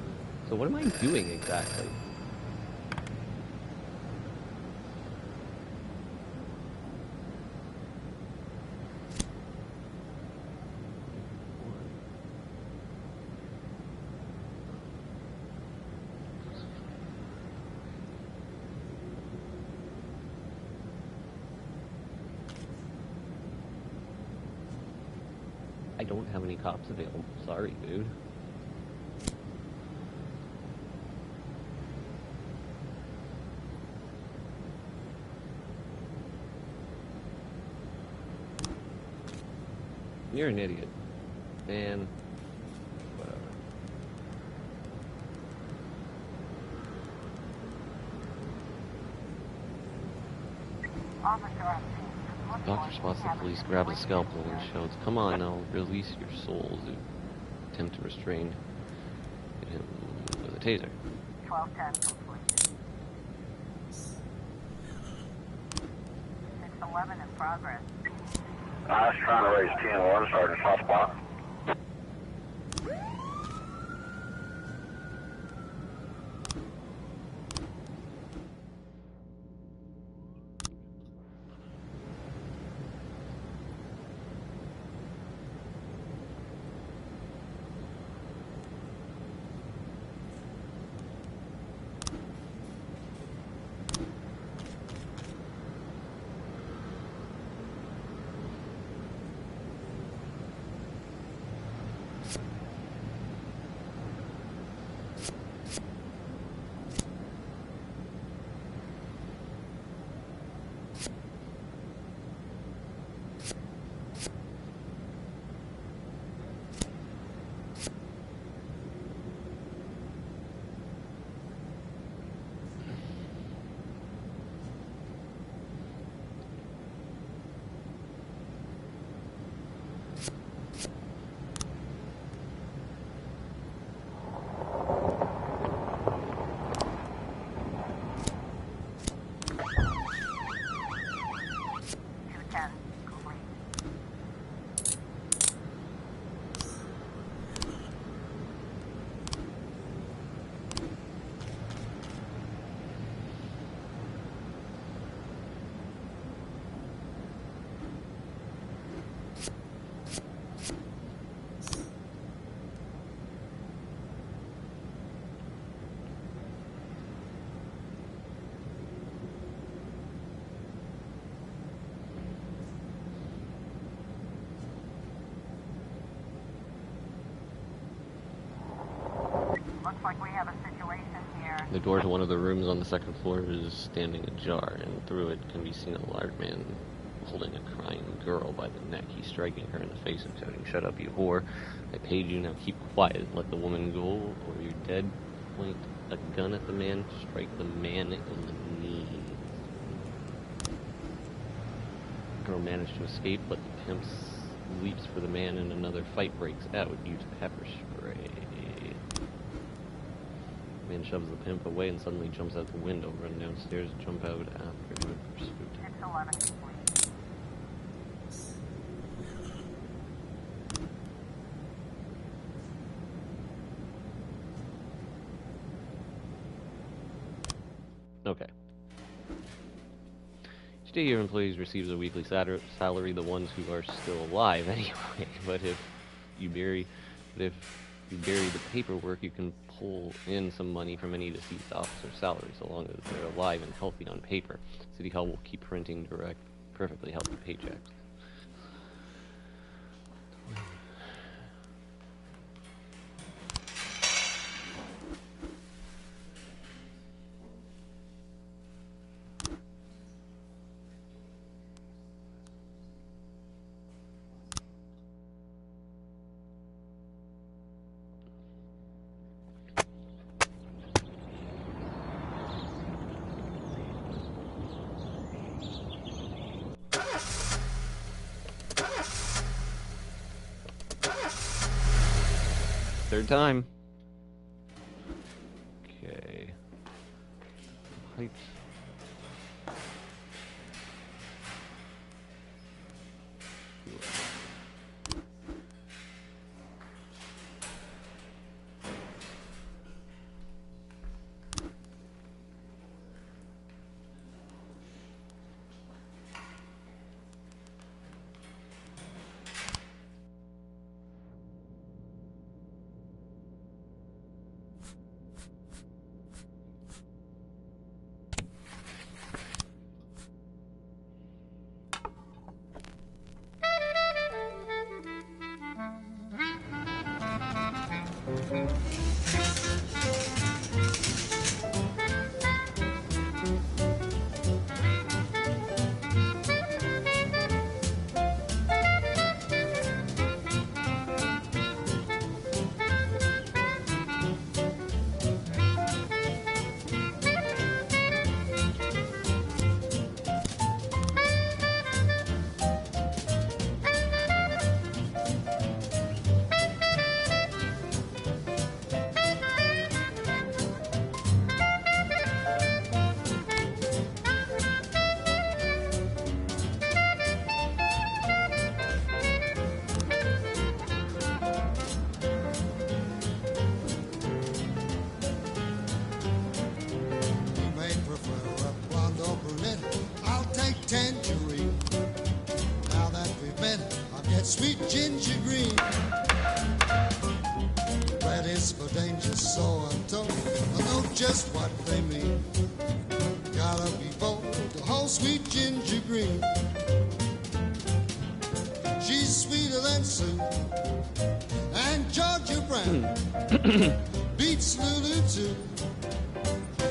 So what am I doing exactly? I don't have any cops available. Sorry, dude. You're an idiot. Man. Whatever. Officer on scene. Doctor spots the police, grabs a scalpel, and shouts, "Come on now, release your souls." They attempt to restrain him with a taser. 1210 complete. 611 in progress. I was trying to raise 10-1, Sergeant Southpaw. Looks like we have a situation here. The door to one of the rooms on the second floor is standing ajar, and through it can be seen a large man holding a crying girl by the neck. He's striking her in the face and shouting, "Shut up, you whore. I paid you, now keep quiet. Let the woman go, or you're dead." Point a gun at the man, strike the man in the knee. The girl managed to escape, but the pimps leaps for the man and another fight breaks out. Use pepper spray. Man shoves the pimp away and suddenly jumps out the window. Run downstairs, jump out after pursuit. 611 complete. Okay. Each day your employees receives a weekly salary, the ones who are still alive anyway. But if you bury the paperwork, you can pull in some money from any deceased officer's salary, so long as they're alive and healthy on paper. City Hall will keep printing direct, perfectly healthy paychecks. Third time. Okay. Height. Sweet ginger green, red is for danger, so I'm told. I know just what they mean. Gotta be bold to hold sweet ginger green. She's sweeter than Sue and Georgia Brown. Beats Lulu too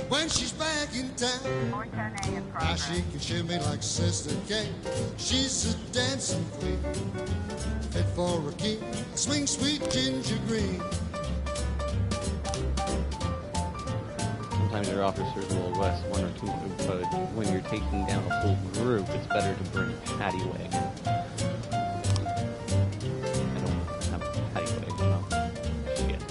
when she's back in town. 410A in Now progress. she can shimmy like Sister Kate. She's a dancing queen, fit for a king. Swing sweet ginger green. Sometimes your officers will arrest one or two, but when you're taking down a whole group, it's better to bring a paddy wagon. I don't have a paddy wagon, no. Shit.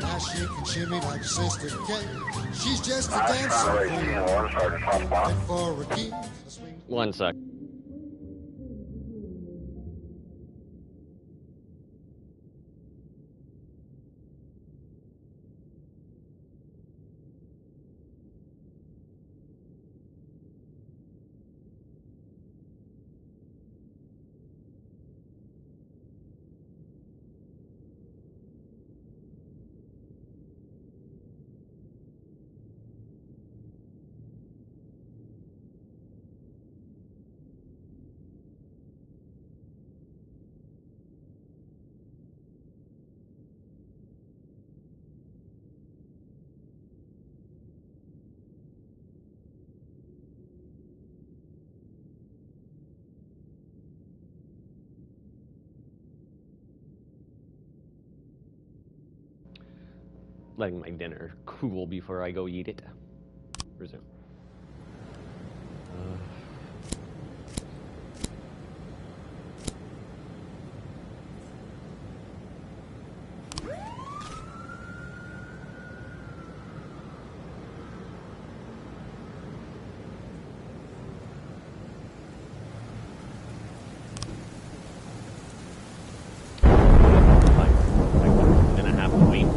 Now she can shimmy like Sister Kate. She's just a Trying to dancing raise queen, 10-1, Sergeant Southbound. fit for a king. Swing 1 sec. letting my dinner cool before I go eat it. Resume. I'm gonna have to wait.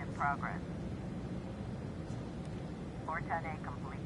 In progress. 410A complete.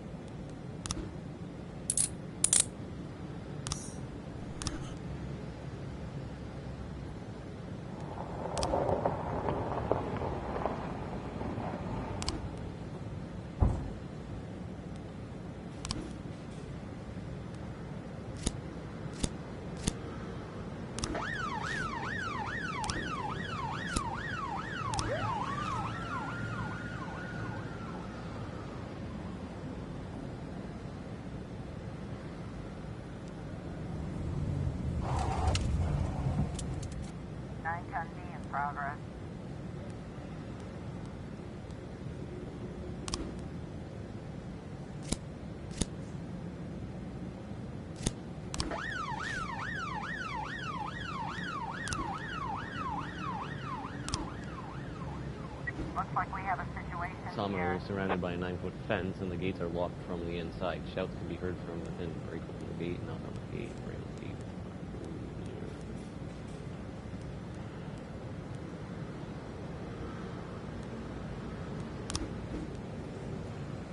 In progress. Looks like we have a situation Sawmill here. is surrounded by a 9-foot fence, and the gates are locked from the inside. Shouts can be heard from within. Break open the gate, knock on the gate, break the gate.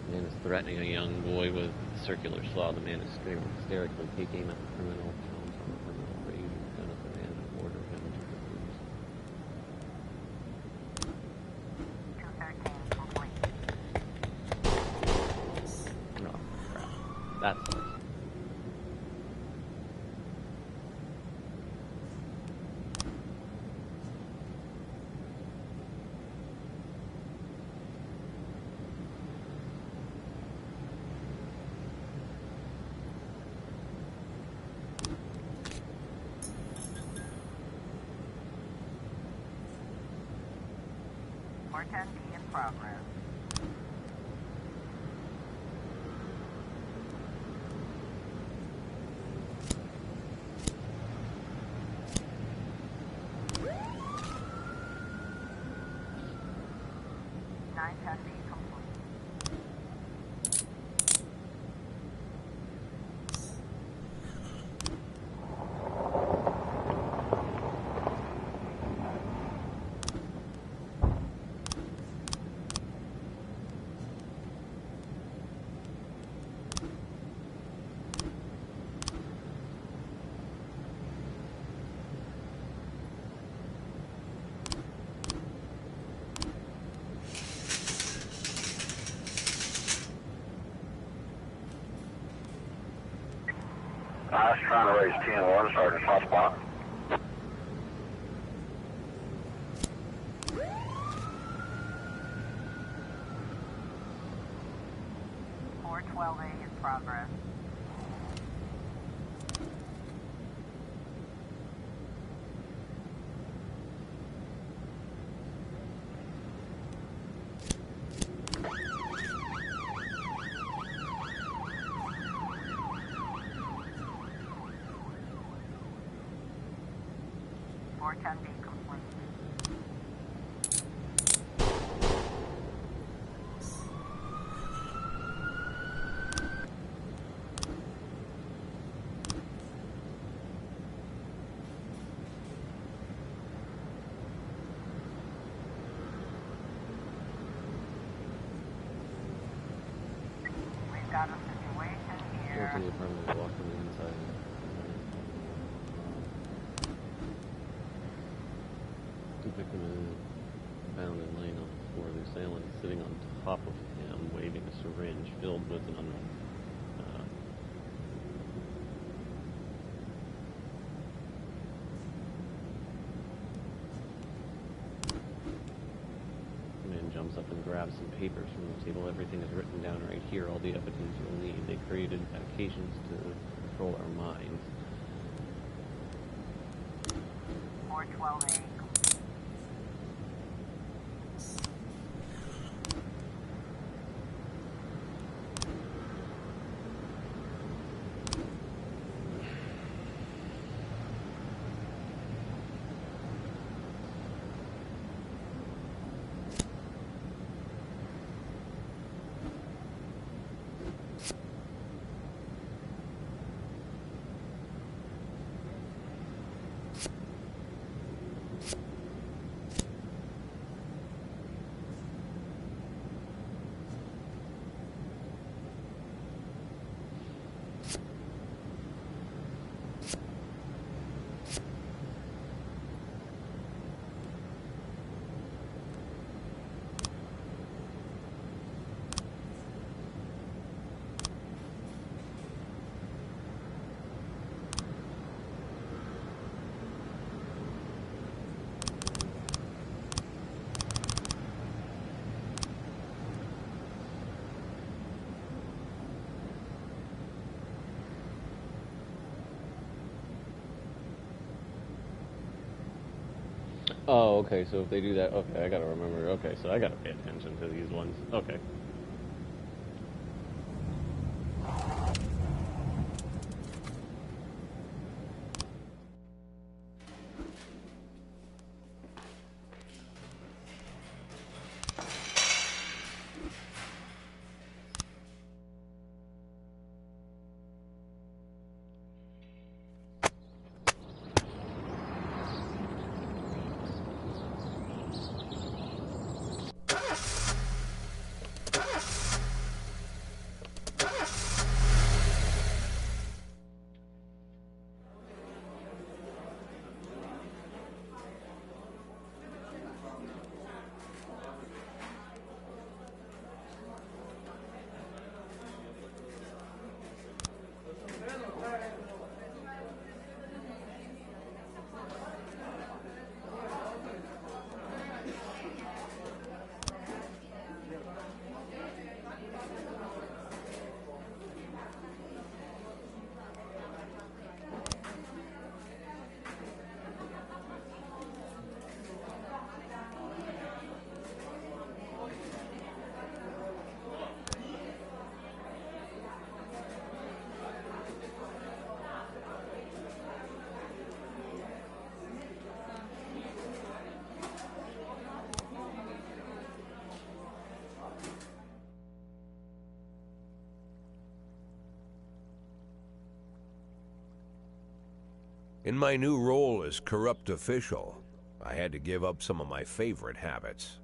The man is threatening a young boy with a circular saw. The man is screaming hysterically. Take aim at the criminal. Pounds on the criminal. Raise his gun at the man and order him to refuse. 213 complete. Oh, crap. That's nice. Or 10B in progress. Nine 10B complete. I was trying to raise 10-1, Sergeant Hotspot. Or 12A in progress. Or 10B complete. We've got a situation Go here. to the apartment, walk from the inside. The victim is found and laying on the floor. The assailant is sitting on top of him, waving a syringe filled with an unknown. The man jumps comes up and grabs some papers from the table. Everything is written down right here, all the evidence you'll need. They created medications to control our minds. 412A. Oh, okay, so if they do that, okay, I gotta remember. Okay, so I gotta pay attention to these ones. Okay. In my new role as corrupt official, I had to give up some of my favorite habits.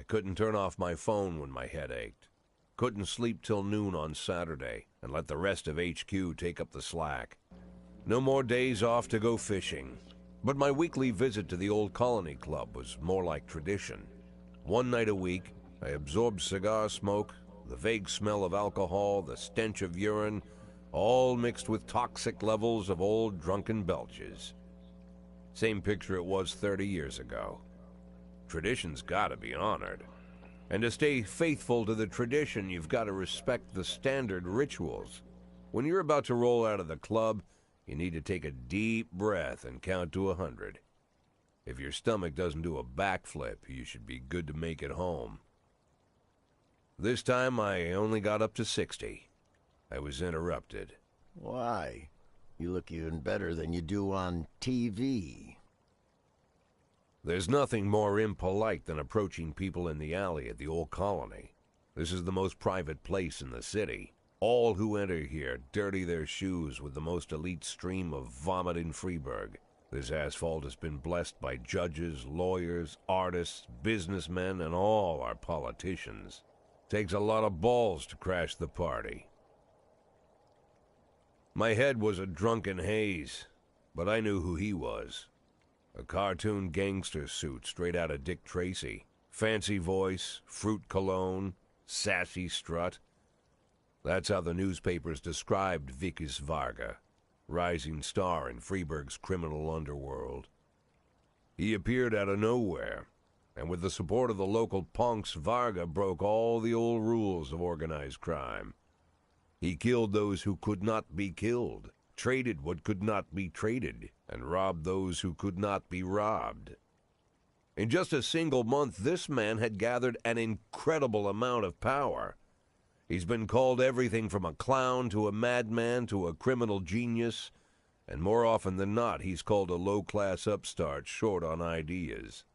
I couldn't turn off my phone when my head ached. Couldn't sleep till noon on Saturday and let the rest of HQ take up the slack. No more days off to go fishing. But my weekly visit to the old Colony Club was more like tradition. One night a week, I absorbed cigar smoke, the vague smell of alcohol, the stench of urine, all mixed with toxic levels of old drunken belches. Same picture it was 30 years ago. Tradition's gotta be honored. And to stay faithful to the tradition, you've got to respect the standard rituals. When you're about to roll out of the club, you need to take a deep breath and count to 100. If your stomach doesn't do a backflip, you should be good to make it home. This time I only got up to 60. I was interrupted. Why? You look even better than you do on TV. There's nothing more impolite than approaching people in the alley at the old Colony. This is the most private place in the city. All who enter here dirty their shoes with the most elite stream of vomit in Freeburg. This asphalt has been blessed by judges, lawyers, artists, businessmen, and all our politicians. Takes a lot of balls to crash the party. My head was a drunken haze, but I knew who he was. A cartoon gangster suit straight out of Dick Tracy. Fancy voice, fruit cologne, sassy strut. That's how the newspapers described Vikas Varga, rising star in Freeburg's criminal underworld. He appeared out of nowhere, and with the support of the local punks, Varga broke all the old rules of organized crime. He killed those who could not be killed, traded what could not be traded, and robbed those who could not be robbed. In just a single month, this man had gathered an incredible amount of power. He's been called everything from a clown to a madman to a criminal genius, and more often than not, he's called a low-class upstart short on ideas.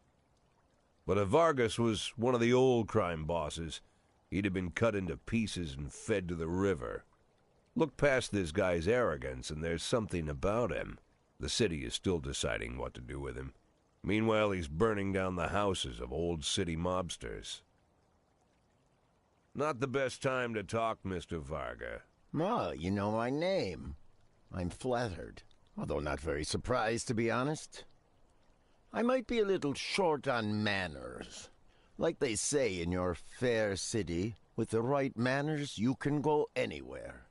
But if Vargas was one of the old crime bosses, he'd have been cut into pieces and fed to the river. Look past this guy's arrogance, and there's something about him. The city is still deciding what to do with him. Meanwhile, he's burning down the houses of old city mobsters. Not the best time to talk, Mr. Varga. Oh, you know my name. I'm flattered, although not very surprised, to be honest. I might be a little short on manners. Like they say in your fair city, with the right manners, you can go anywhere.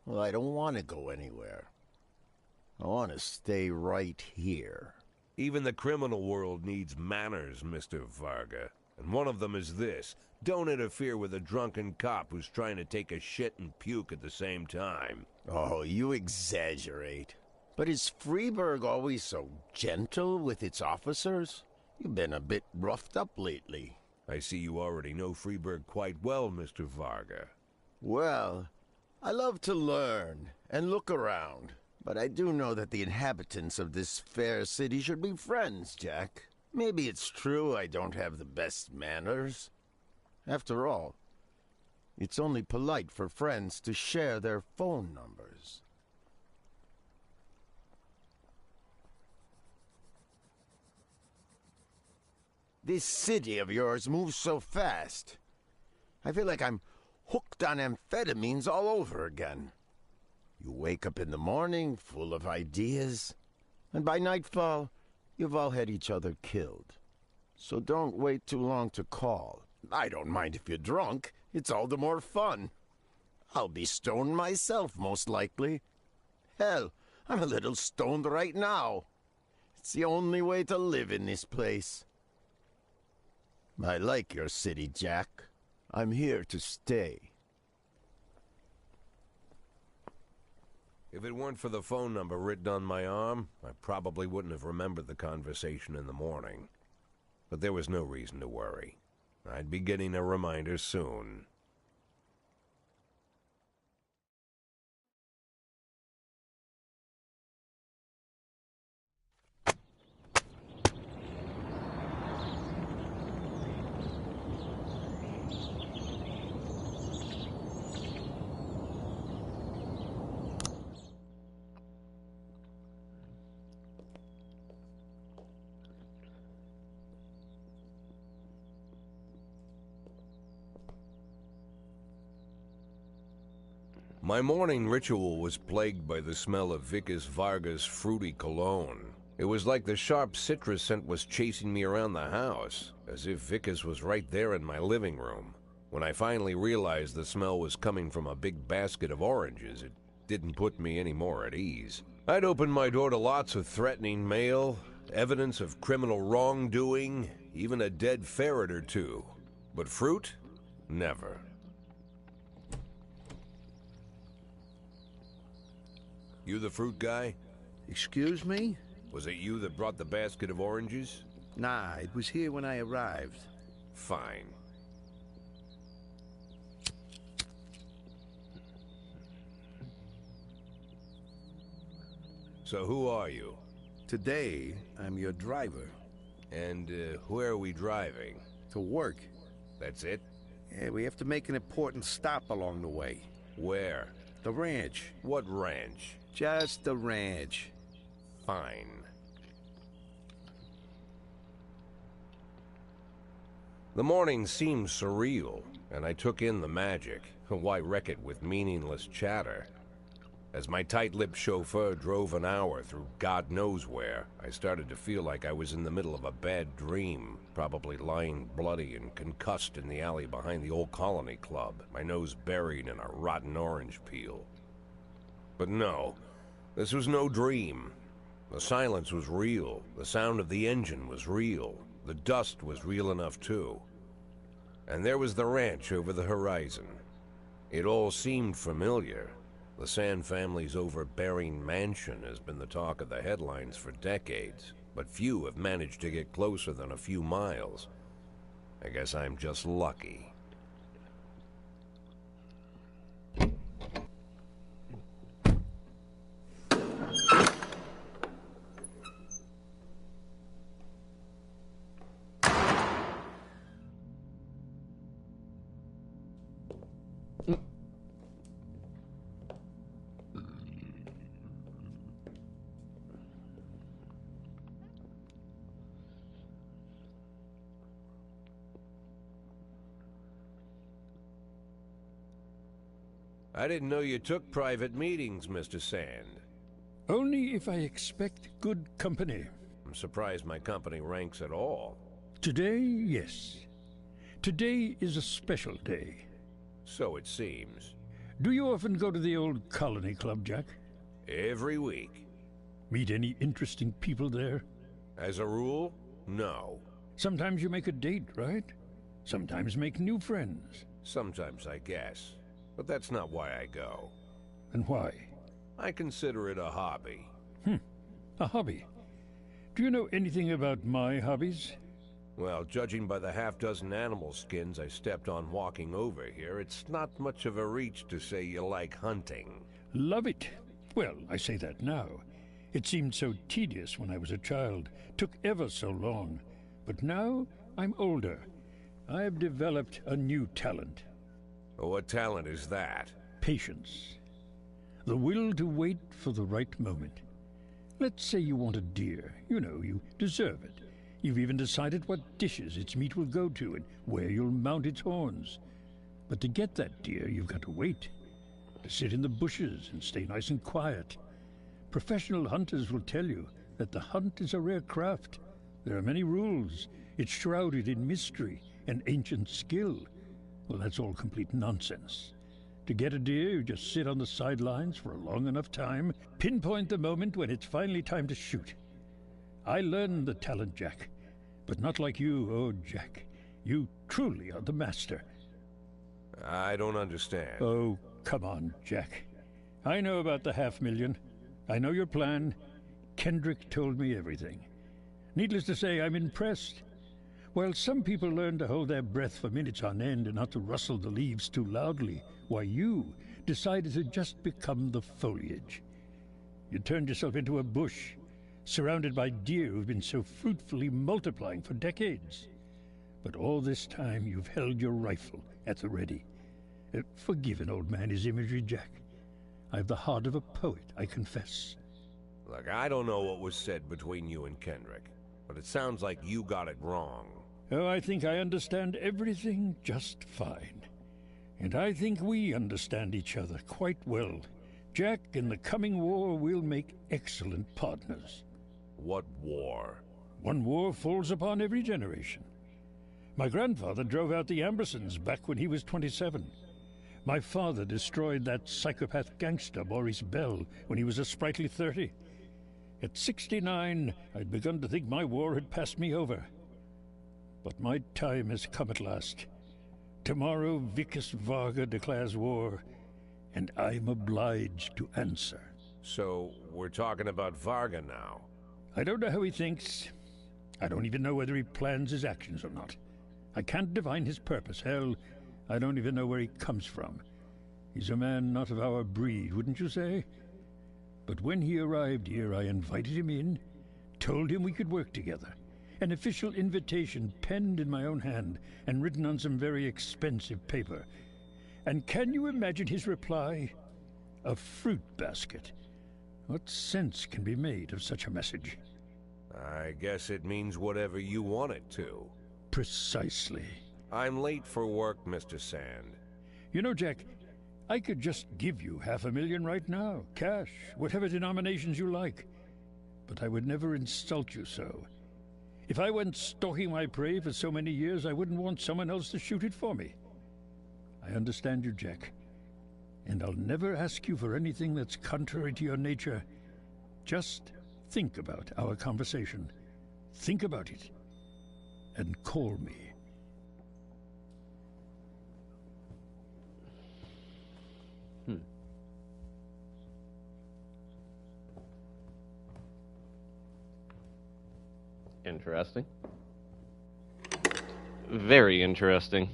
Well, I don't want to go anywhere. I want to stay right here. Even the criminal world needs manners, Mr. Varga. And one of them is this. Don't interfere with a drunken cop who's trying to take a shit and puke at the same time. Oh, you exaggerate. But is Freeburg always so gentle with its officers? You've been a bit roughed up lately. I see you already know Freeburg quite well, Mr. Varga. Well, I love to learn and look around. But I do know that the inhabitants of this fair city should be friends, Jack. Maybe it's true I don't have the best manners. After all, it's only polite for friends to share their phone numbers. This city of yours moves so fast. I feel like I'm hooked on amphetamines all over again. You wake up in the morning full of ideas, and by nightfall, you've all had each other killed. So don't wait too long to call. I don't mind if you're drunk. It's all the more fun. I'll be stoned myself, most likely. Hell, I'm a little stoned right now. It's the only way to live in this place. I like your city, Jack. I'm here to stay. If it weren't for the phone number written on my arm, I probably wouldn't have remembered the conversation in the morning. But there was no reason to worry. I'd be getting a reminder soon. My morning ritual was plagued by the smell of Vicus Vargas' fruity cologne. It was like the sharp citrus scent was chasing me around the house, as if Vicus was right there in my living room. When I finally realized the smell was coming from a big basket of oranges, it didn't put me any more at ease. I'd opened my door to lots of threatening mail, evidence of criminal wrongdoing, even a dead ferret or two. But fruit? Never. You the fruit guy? Excuse me? Was it you that brought the basket of oranges? Nah, it was here when I arrived. Fine. So who are you? Today, I'm your driver. And where are we driving? To work. That's it? Yeah, we have to make an important stop along the way. Where? The ranch. What ranch? Just the ranch. Fine. The morning seemed surreal, and I took in the magic. Why wreck it with meaningless chatter? As my tight-lipped chauffeur drove an hour through God knows where, I started to feel like I was in the middle of a bad dream, probably lying bloody and concussed in the alley behind the old Colony Club, my nose buried in a rotten orange peel. But no, this was no dream. The silence was real, the sound of the engine was real, the dust was real enough too. And there was the ranch over the horizon. It all seemed familiar. The Sand family's overbearing mansion has been the talk of the headlines for decades, but few have managed to get closer than a few miles. I guess I'm just lucky. I didn't know you took private meetings, Mr. Sand. Only if I expect good company. I'm surprised my company ranks at all. Today, yes. Today is a special day. So it seems. Do you often go to the old Colony Club, Jack? Every week. Meet any interesting people there? As a rule, no. Sometimes you make a date, right? Sometimes make new friends. Sometimes, I guess. But that's not why I go. And why? I consider it a hobby. A hobby. Do you know anything about my hobbies? Well, judging by the half-dozen animal skins I stepped on walking over here, it's not much of a reach to say you like hunting. Love it. Well, I say that now. It seemed so tedious when I was a child. Took ever so long. But now I'm older. I've developed a new talent. What talent is that? Patience. The will to wait for the right moment. Let's say you want a deer. You know, you deserve it. You've even decided what dishes its meat will go to and where you'll mount its horns. But to get that deer, you've got to wait. To sit in the bushes and stay nice and quiet. Professional hunters will tell you that the hunt is a rare craft. There are many rules. It's shrouded in mystery and ancient skill. Well, that's all complete nonsense. To get a deer, you just sit on the sidelines for a long enough time, pinpoint the moment when it's finally time to shoot. I learned the talent, Jack, but not like you, oh, Jack. You truly are the master. I don't understand. Oh, come on, Jack. I know about the 500,000. I know your plan. Kendrick told me everything. Needless to say, I'm impressed. While some people learn to hold their breath for minutes on end and not to rustle the leaves too loudly, why you decided to just become the foliage. You turned yourself into a bush, surrounded by deer who've been so fruitfully multiplying for decades. But all this time you've held your rifle at the ready. Forgive an old man his imagery, Jack. I've the heart of a poet, I confess. Look, I don't know what was said between you and Kendrick, but it sounds like you got it wrong. Oh, I think I understand everything just fine. And I think we understand each other quite well. Jack, in the coming war, we'll make excellent partners. What war? One war falls upon every generation. My grandfather drove out the Ambersons back when he was 27. My father destroyed that psychopath gangster, Maurice Bell, when he was a sprightly 30. At 69, I'd begun to think my war had passed me over. But my time has come at last. Tomorrow, Vicus Varga declares war, and I'm obliged to answer. So, we're talking about Varga now? I don't know how he thinks. I don't even know whether he plans his actions or not. I can't divine his purpose. Hell, I don't even know where he comes from. He's a man not of our breed, wouldn't you say? But when he arrived here, I invited him in, told him we could work together. An official invitation penned in my own hand and written on some very expensive paper. And can you imagine his reply? A fruit basket. What sense can be made of such a message? I guess it means whatever you want it to. Precisely. I'm late for work, Mr. Sand. You know, Jack, I could just give you $500,000 right now, cash, whatever denominations you like. But I would never insult you so. If I went stalking my prey for so many years, I wouldn't want someone else to shoot it for me. I understand you, Jack. And I'll never ask you for anything that's contrary to your nature. Just think about our conversation. Think about it. And call me. Interesting. Very interesting.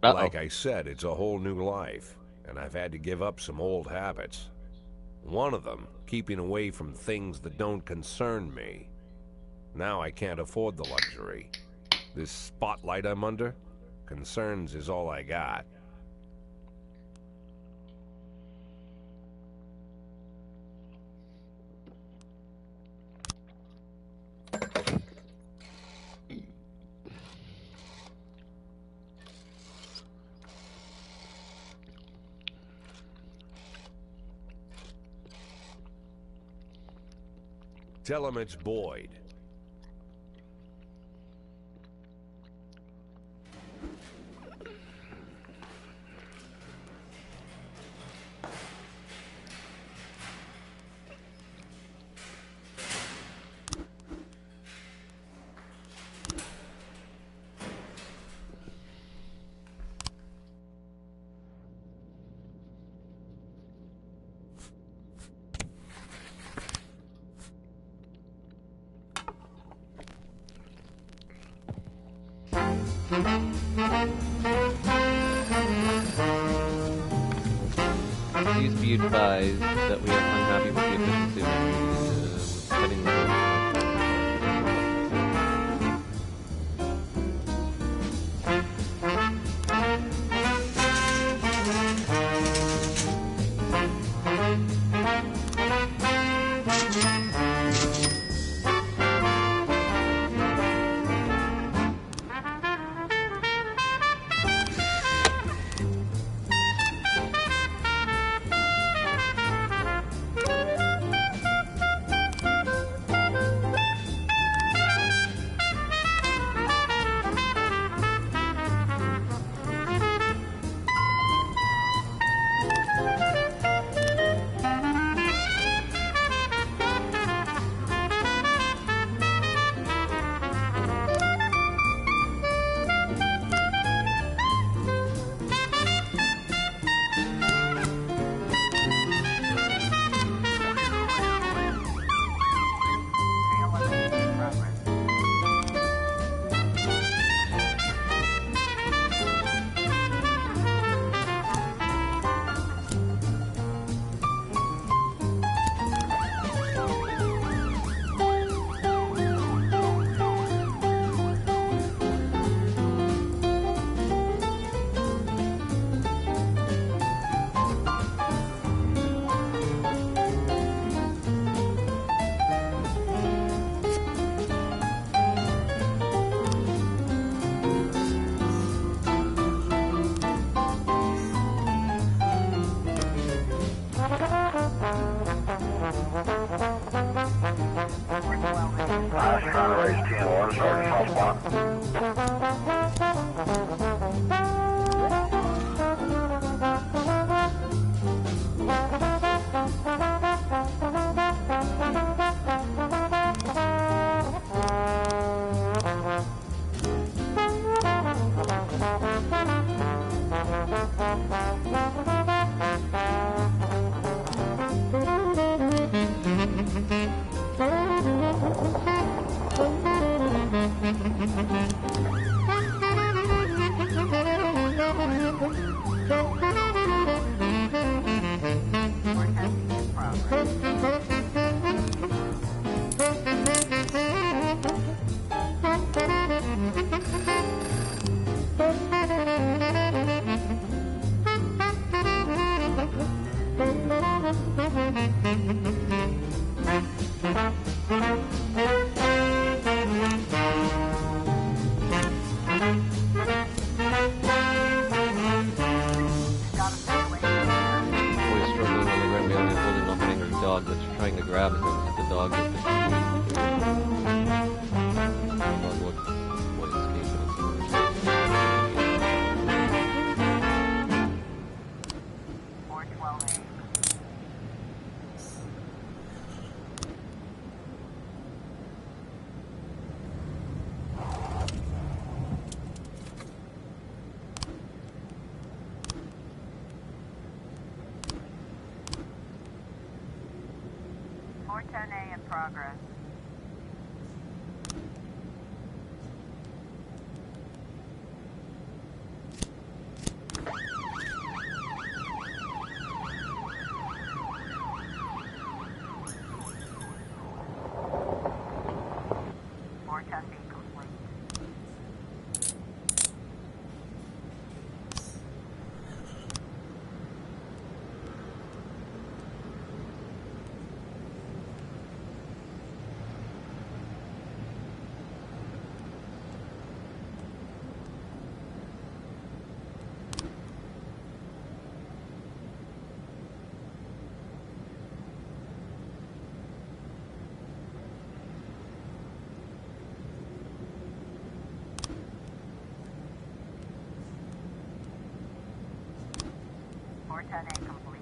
Like I said, it's a whole new life, and I've had to give up some old habits. One of them, keeping away from things that don't concern me. Now I can't afford the luxury. This spotlight I'm under, concerns is all I got. Tell him it's Boyd. Please be advised that we are unhappy with the efficiency of setting the Trying to raise 10-1, starting southbound. Trying to grab him. The dog is the dog looks what escaping his first. 412A. A in progress. Complete.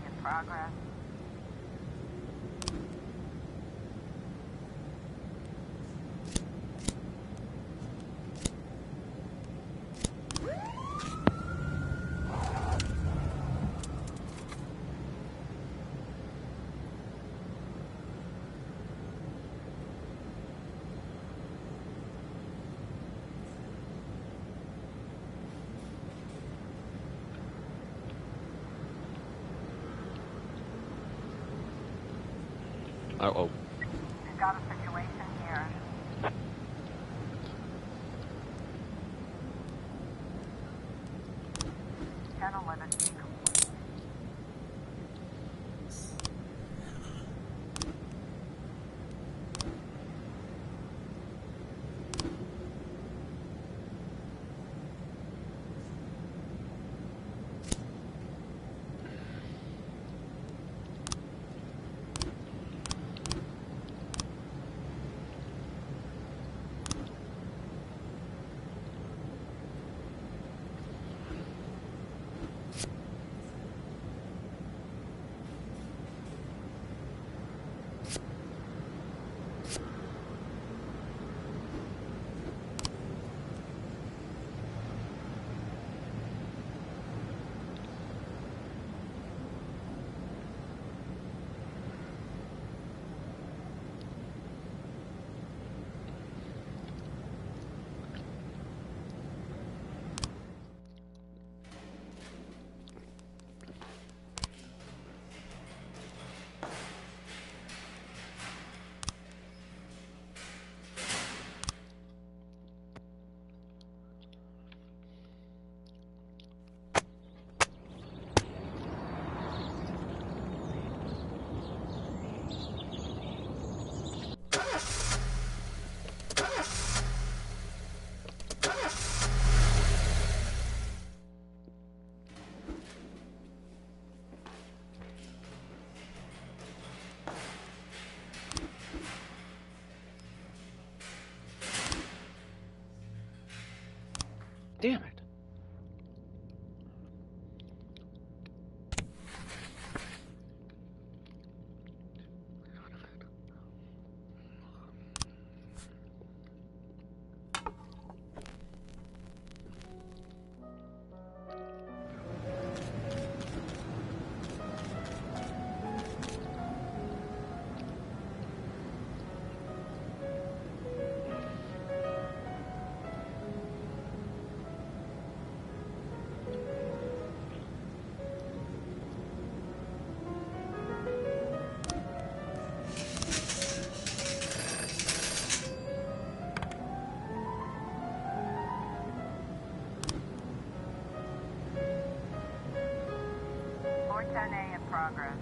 In progress. Uh-oh. We've got a situation here. Channel limit complete. 410A in progress.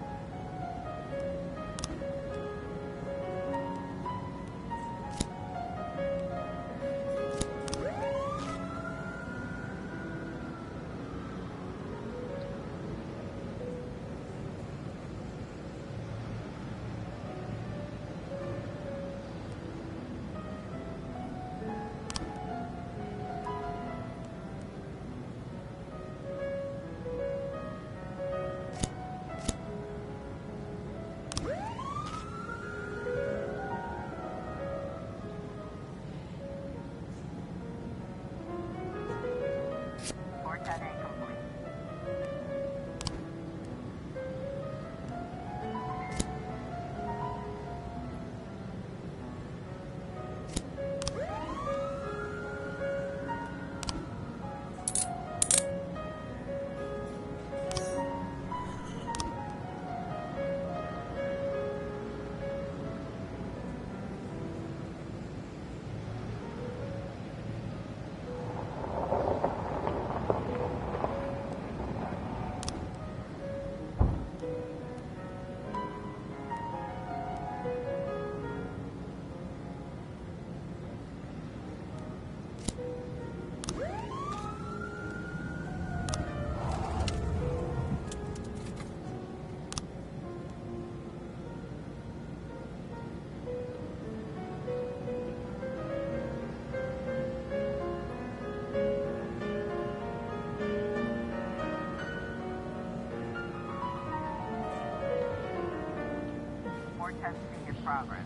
Testing in progress.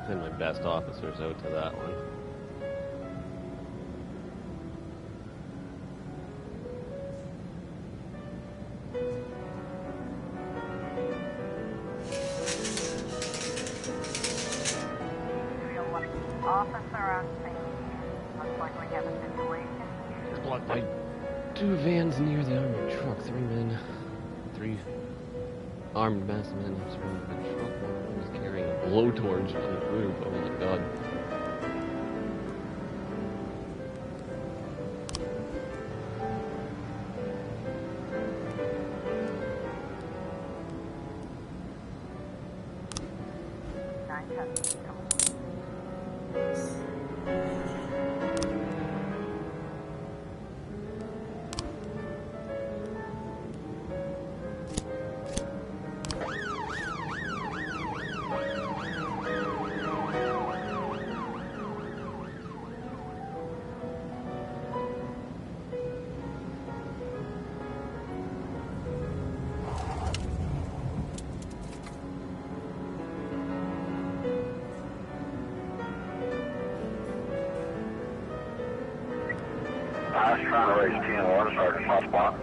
Send my best officers out to that one. Officer on scene. Looks like we have a situation. Blocked by 2 vans near the armored truck. 3 men, 3 armed masked men surrounded the truck. One was carrying a blowtorch on the roof. Oh my god. I was trying to raise 10-1, Sergeant hot spot.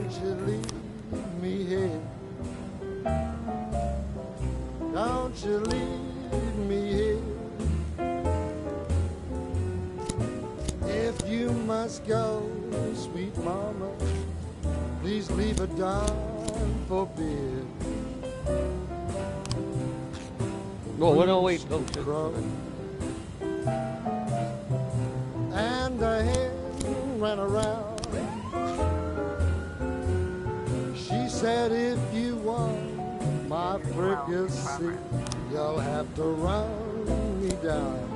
Don't you leave me here. Don't you leave me here. If you must go, sweet mama, please leave a dime for beer. Oh, no, wait. Oh, shit. And the hen ran around. She said, if you want my fricassee, you'll have to run me down.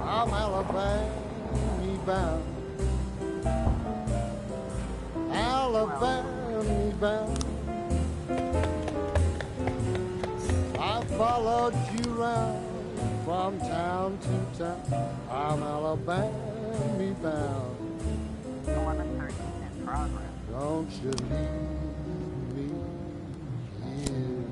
I'm Alabama bound. Alabama bound. I followed you round from town to town. I'm Alabama bound. 1113 in progress. Don't you leave me here.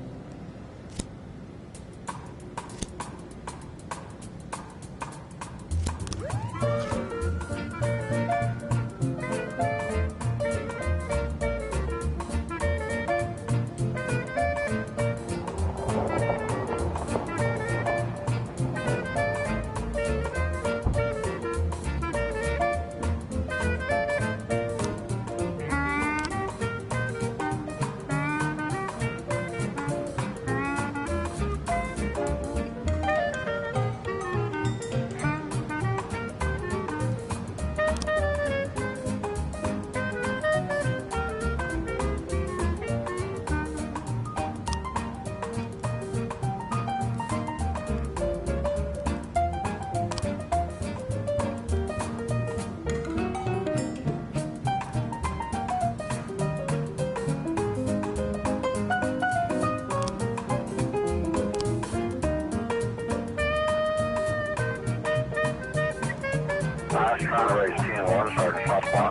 I was trying to raise 10-1, Sergeant Southpaw.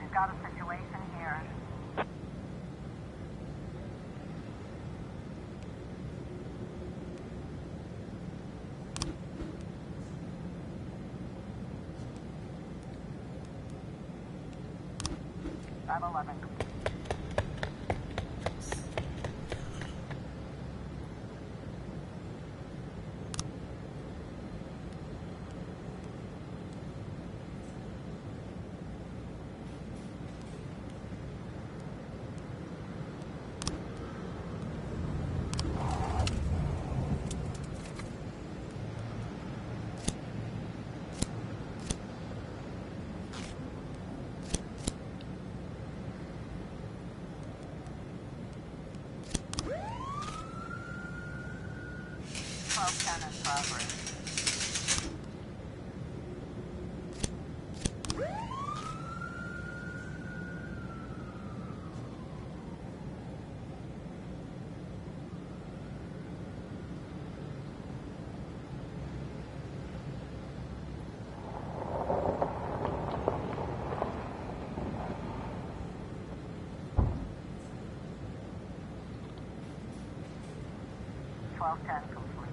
We've got a situation here. Five 11. in progress. Ten complete.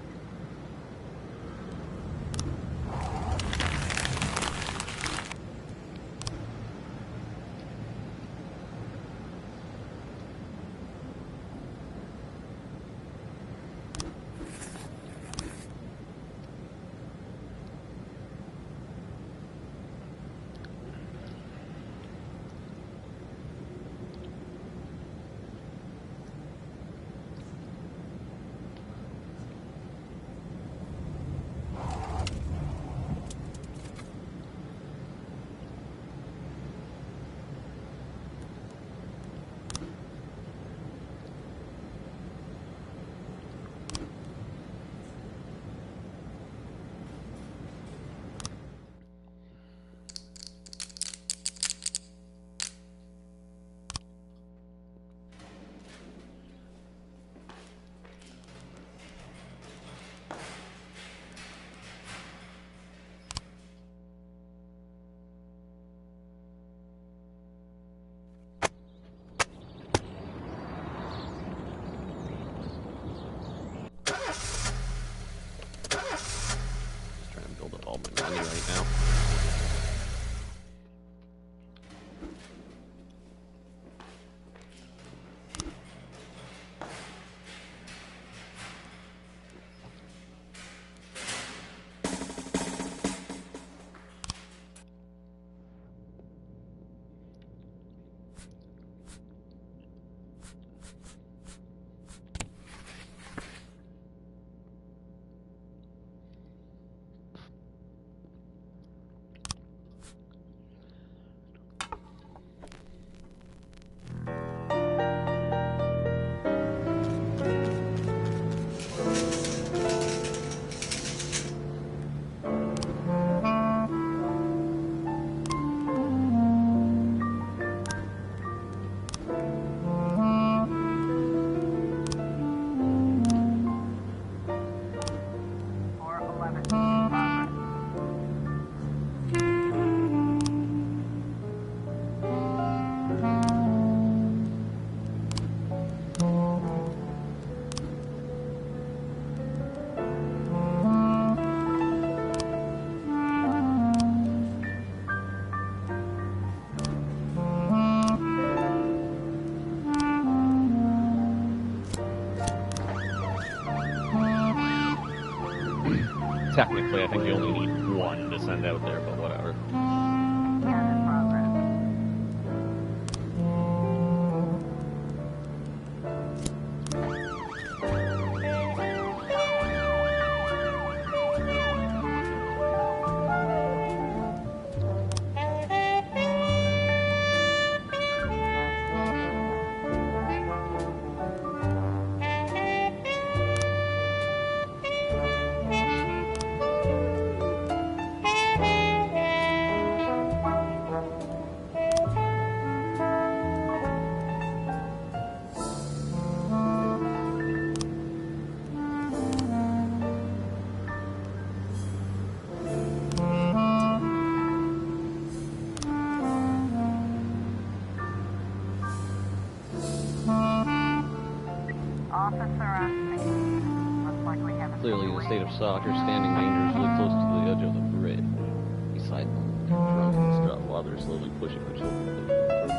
Just trying to build up all my money right now. Technically, I think you only need one to send out there, but whatever. Scan in progress. Clearly, the state of soccer, standing dangerously close to the edge of the bridge. Beside them, drunk and distraught while they're slowly pushing themselves over the cliff.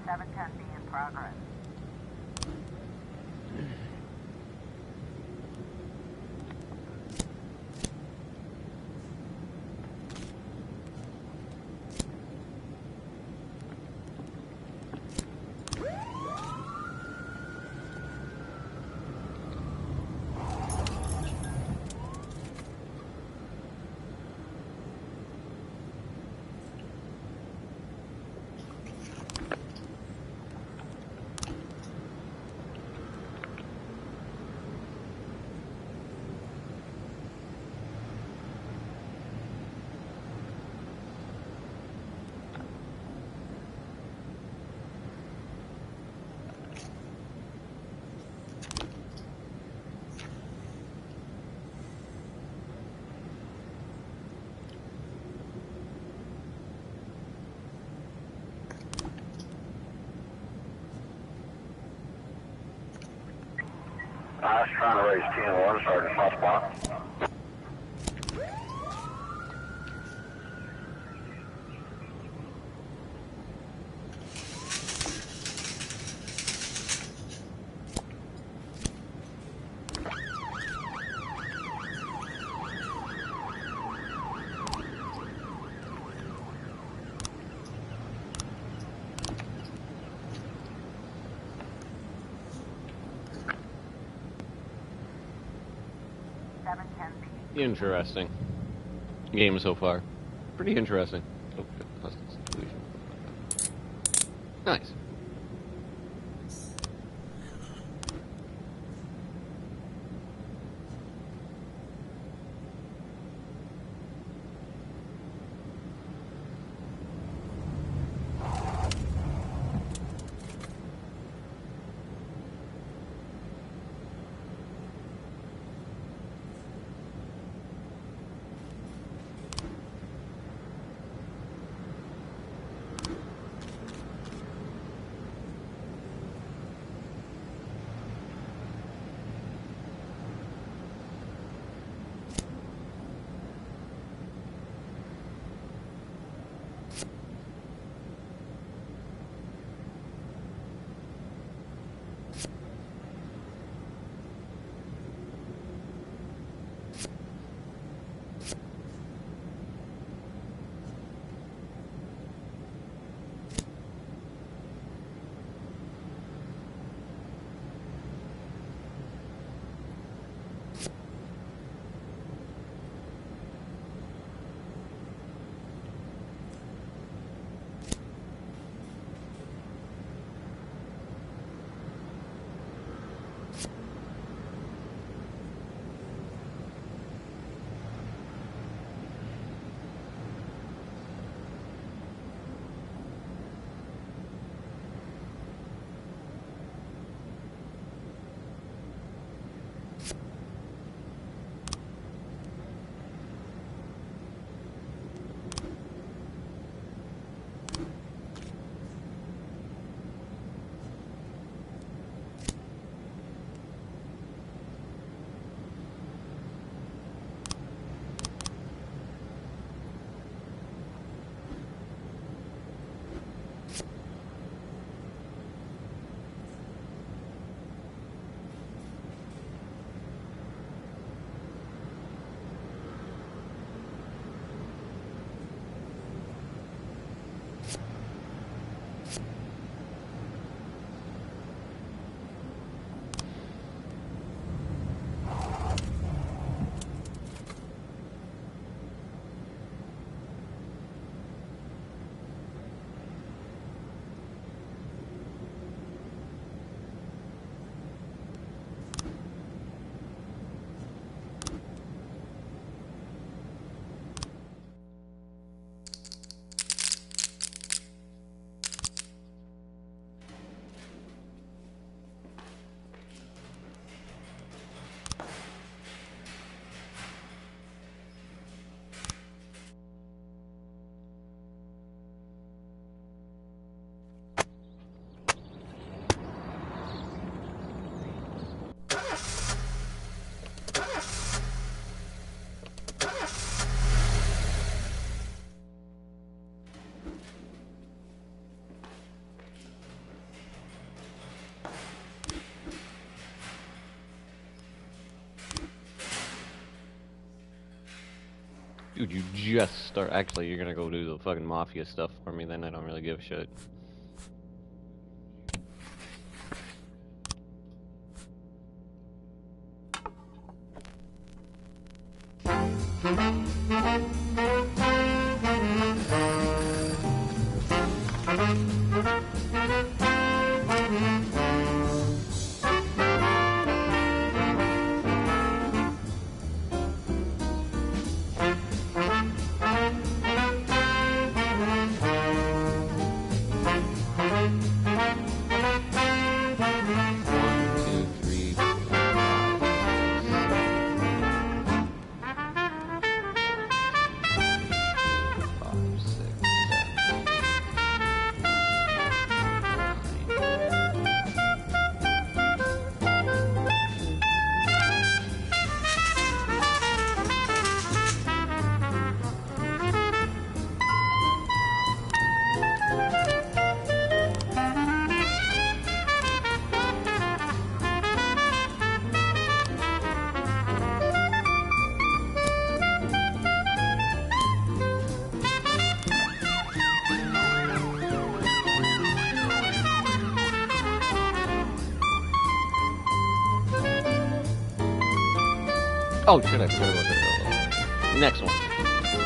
710B in progress. I was trying to raise 10-1, Sergeant Hotspot. Interesting. Game so far. Pretty interesting. Okay, hostile situation. Nice. Dude, you just start. Actually, you're gonna go do the fucking mafia stuff for me, then I don't really give a shit. Oh shit, I forgot about the next one.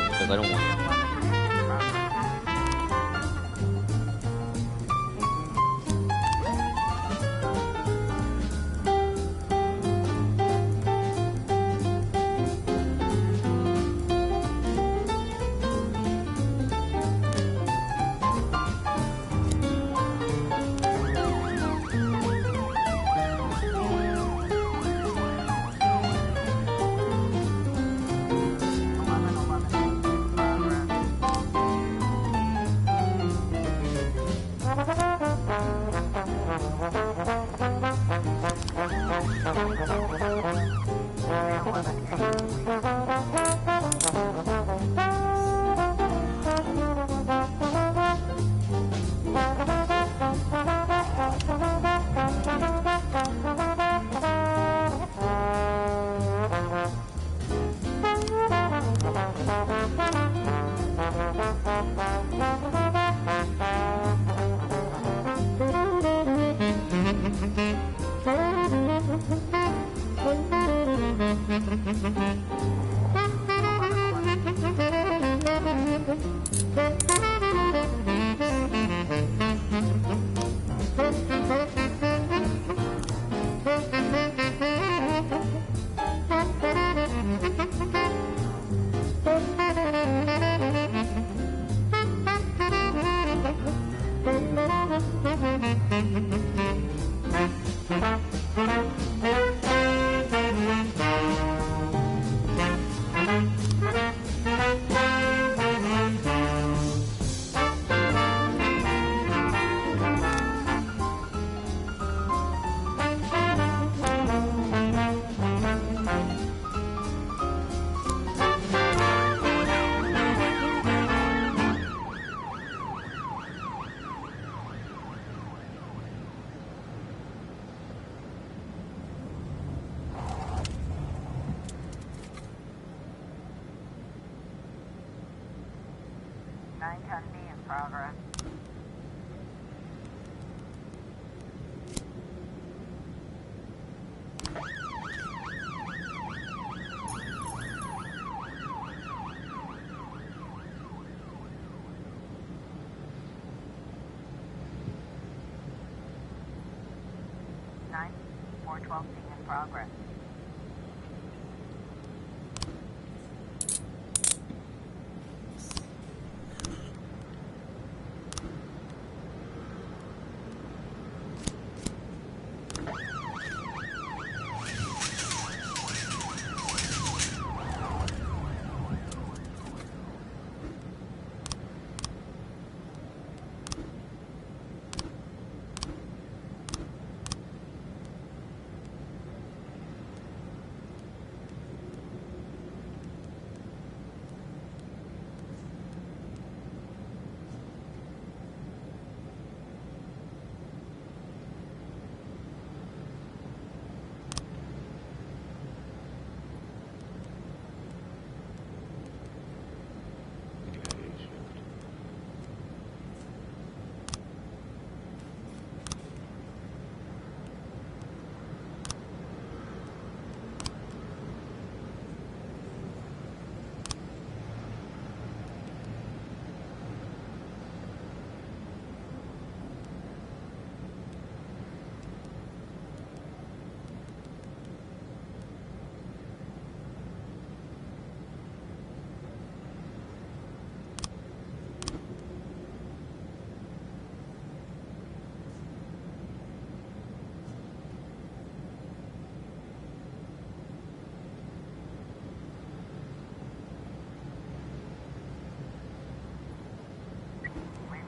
Because I don't want it.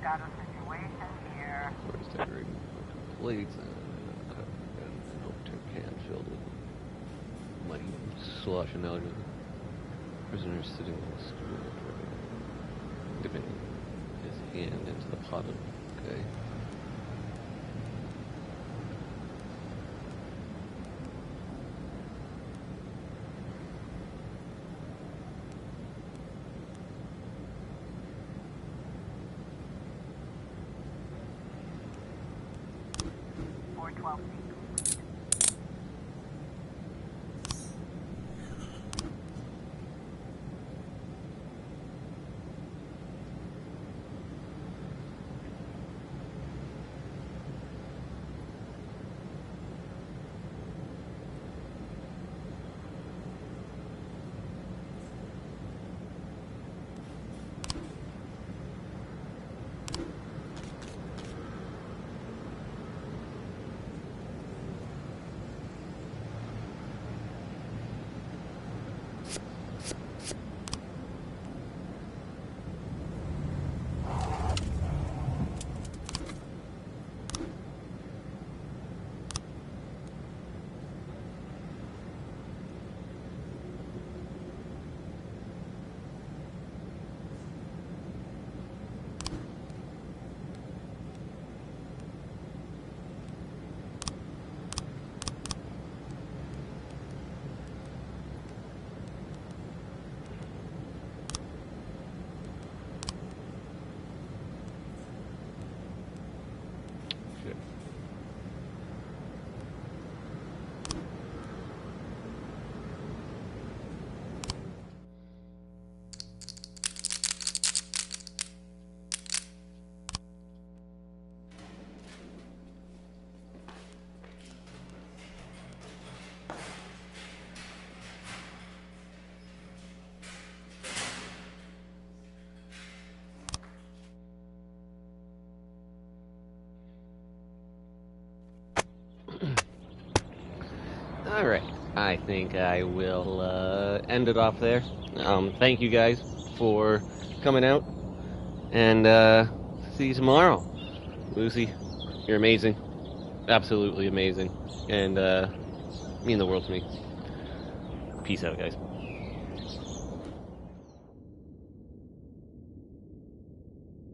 got a situation here. Where's decorating plates and an oak can filled with muddy slush and algae. Prisoner sitting on a stool, dipping his hand into the pot of. Okay. Alright, I think I will end it off there. Thank you guys for coming out, and see you tomorrow. Lucy, you're amazing. Absolutely amazing. And mean the world to me. Peace out, guys.